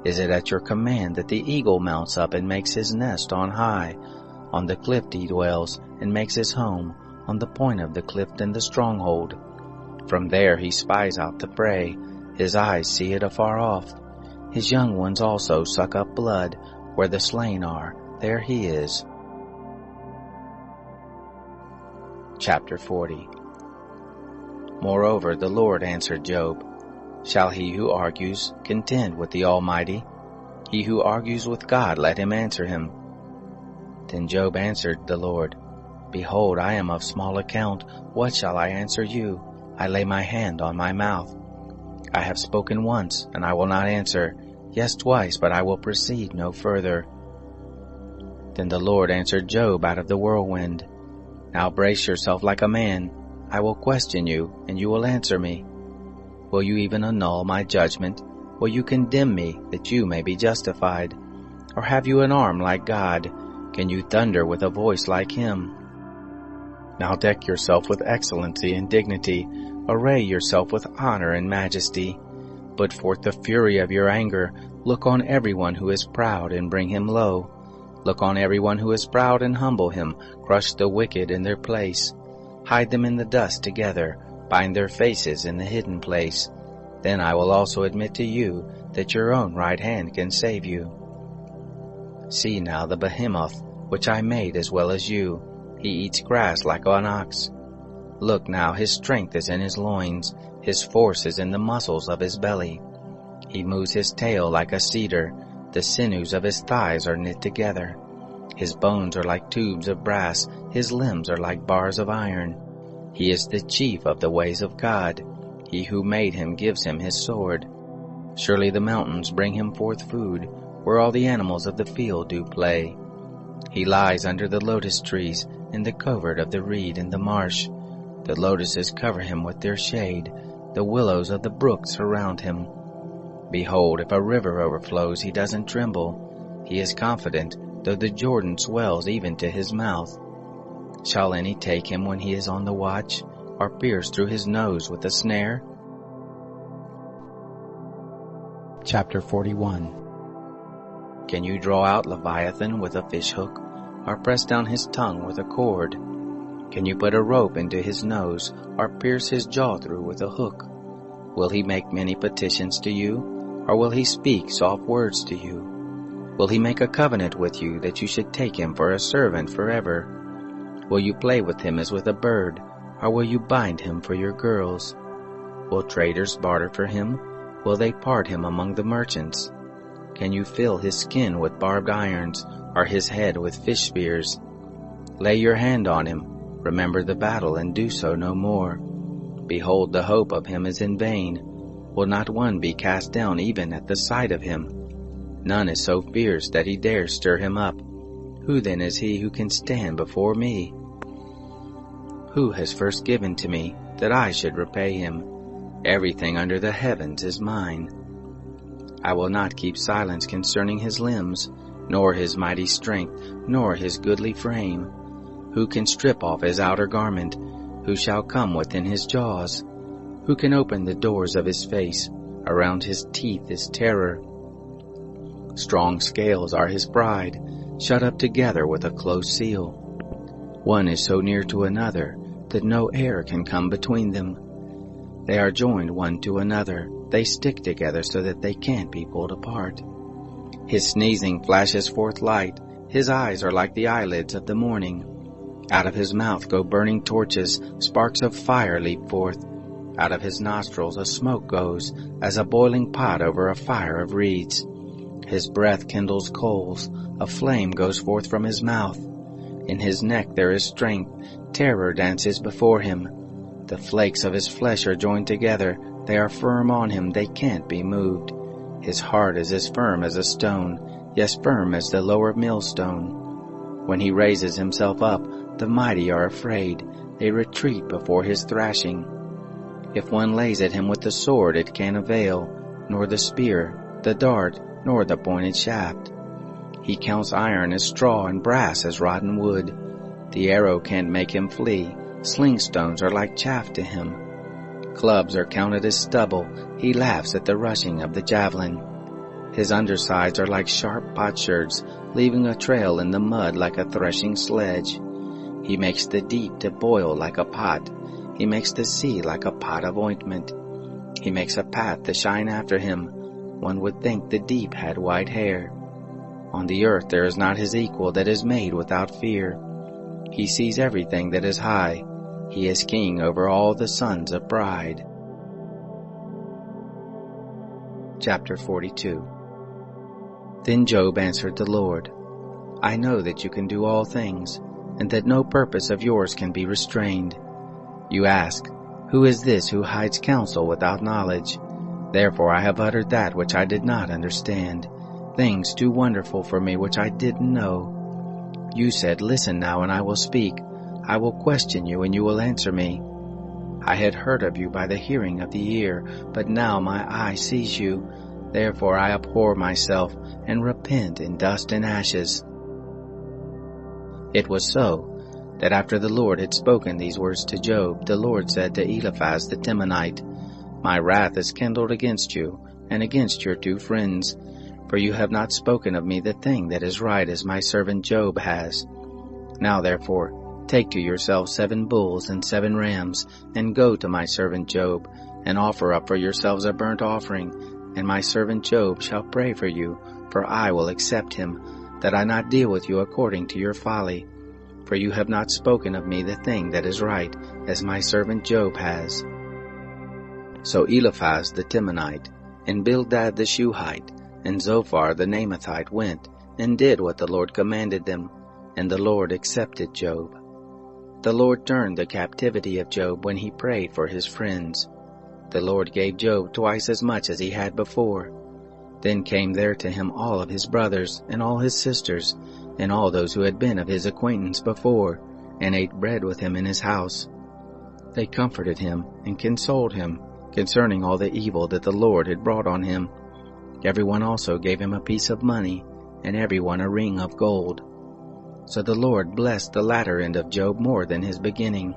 Is it at your command that the eagle mounts up and makes his nest on high? On the cliff he dwells and makes his home, on the point of the cliff and the stronghold. From there he spies out the prey, his eyes see it afar off. His young ones also suck up blood, where the slain are, there he is. Chapter 40. Moreover, the Lord answered Job, "Shall he who argues contend with the Almighty? He who argues with God, let him answer him." Then Job answered the Lord, "Behold, I am of small account. What shall I answer you? I lay my hand on my mouth. I have spoken once, and I will not answer. Yes, twice, but I will proceed no further." Then the Lord answered Job out of the whirlwind, "Now brace yourself like a man. I will question you, and you will answer me. Will you even annul my judgment? Will you condemn me, that you may be justified? Or have you an arm like God? Can you thunder with a voice like him? Now deck yourself with excellency and dignity. Array yourself with honor and majesty. Put forth the fury of your anger. Look on everyone who is proud and bring him low. Look on everyone who is proud and humble him. Crush the wicked in their place. Hide them in the dust together. Bind their faces in the hidden place. Then I will also admit to you that your own right hand can save you. See now the behemoth, which I made as well as you. He eats grass like an ox. Look now, his strength is in his loins. His force is in the muscles of his belly. He moves his tail like a cedar. The sinews of his thighs are knit together. His bones are like tubes of brass. His limbs are like bars of iron. He is the chief of the ways of God. He who made him gives him his sword. Surely the mountains bring him forth food, where all the animals of the field do play. He lies under the lotus trees, in the covert of the reed in the marsh. The lotuses cover him with their shade. The willows of the brook surround him. Behold, if a river overflows, he doesn't tremble. He is confident, though the Jordan swells even to his mouth. Shall any take him when he is on the watch, or pierce through his nose with a snare? Chapter 41. Can you draw out Leviathan with a fishhook, or press down his tongue with a cord? Can you put a rope into his nose, or pierce his jaw through with a hook? Will he make many petitions to you, or will he speak soft words to you? Will he make a covenant with you that you should take him for a servant forever? Will you play with him as with a bird, or will you bind him for your girls? Will traders barter for him? Will they part him among the merchants? Can you fill his skin with barbed irons, or his head with fish spears? Lay your hand on him, remember the battle, and do so no more. Behold, the hope of him is in vain. Will not one be cast down even at the sight of him? None is so fierce that he dares stir him up. Who then is he who can stand before me? Who has first given to me, that I should repay him? Everything under the heavens is mine. I will not keep silence concerning his limbs, nor his mighty strength, nor his goodly frame. Who can strip off his outer garment? Who shall come within his jaws? Who can open the doors of his face? Around his teeth is terror. Strong scales are his pride, shut up together with a close seal. One is so near to another that no air can come between them. They are joined one to another. They stick together so that they can't be pulled apart. His sneezing flashes forth light. His eyes are like the eyelids of the morning. Out of his mouth go burning torches. Sparks of fire leap forth. Out of his nostrils a smoke goes, as a boiling pot over a fire of reeds. His breath kindles coals. A flame goes forth from his mouth. In his neck there is strength. Terror dances before him. The flakes of his flesh are joined together. They are firm on him. They can't be moved. His heart is as firm as a stone, yes, firm as the lower millstone. When he raises himself up, the mighty are afraid. They retreat before his thrashing. If one lays at him with the sword, it can't avail, nor the spear, the dart, nor the pointed shaft. He counts iron as straw and brass as rotten wood. The arrow can't make him flee. Sling stones are like chaff to him. Clubs are counted as stubble. He laughs at the rushing of the javelin. His undersides are like sharp potsherds, leaving a trail in the mud like a threshing sledge. He makes the deep to boil like a pot. He makes the sea like a pot of ointment. He makes a path to shine after him. One would think the deep had white hair. On the earth there is not his equal that is made without fear. He sees everything that is high. He is king over all the sons of pride. Chapter 42. Then Job answered the Lord, I know that you can do all things, and that no purpose of yours can be restrained. You ask, who is this who hides counsel without knowledge? Therefore I have uttered that which I did not understand, things too wonderful for me which I didn't know. You said, listen now, and I will speak. I will question you, and you will answer me. I had heard of you by the hearing of the ear, but now my eye sees you. Therefore I abhor myself, and repent in dust and ashes. It was so, that after the Lord had spoken these words to Job, the Lord said to Eliphaz the Temanite, My wrath is kindled against you, and against your 2 friends, for you have not spoken of me the thing that is right as my servant Job has. Now therefore, take to yourselves 7 bulls and 7 rams, and go to my servant Job, and offer up for yourselves a burnt offering, and my servant Job shall pray for you, for I will accept him, that I not deal with you according to your folly. For you have not spoken of me the thing that is right, as my servant Job has. So Eliphaz the Temanite, and Bildad the Shuhite, and Zophar the Naamathite went, and did what the Lord commanded them, and the Lord accepted Job. The Lord turned the captivity of Job when he prayed for his friends. The Lord gave Job twice as much as he had before. Then came there to him all of his brothers, and all his sisters, and all those who had been of his acquaintance before, and ate bread with him in his house. They comforted him, and consoled him, concerning all the evil that the Lord had brought on him. Everyone also gave him a piece of money, and everyone a ring of gold. So the Lord blessed the latter end of Job more than his beginning.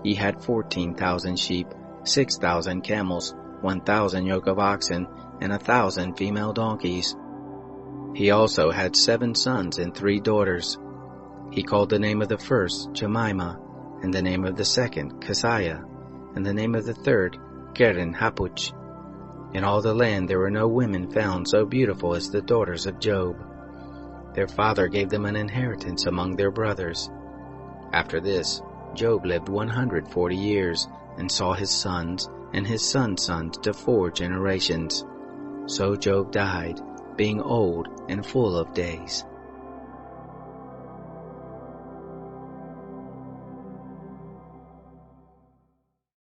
He had 14,000 sheep, 6,000 camels, 1,000 yoke of oxen, and 1,000 female donkeys. He also had 7 sons and 3 daughters. He called the name of the first Jemimah, and the name of the second Keziah, and the name of the third Keren Hapuch. In all the land there were no women found so beautiful as the daughters of Job. Their father gave them an inheritance among their brothers. After this, Job lived 140 years, and saw his sons and his sons' sons to 4 generations. So Job died, being old and full of days.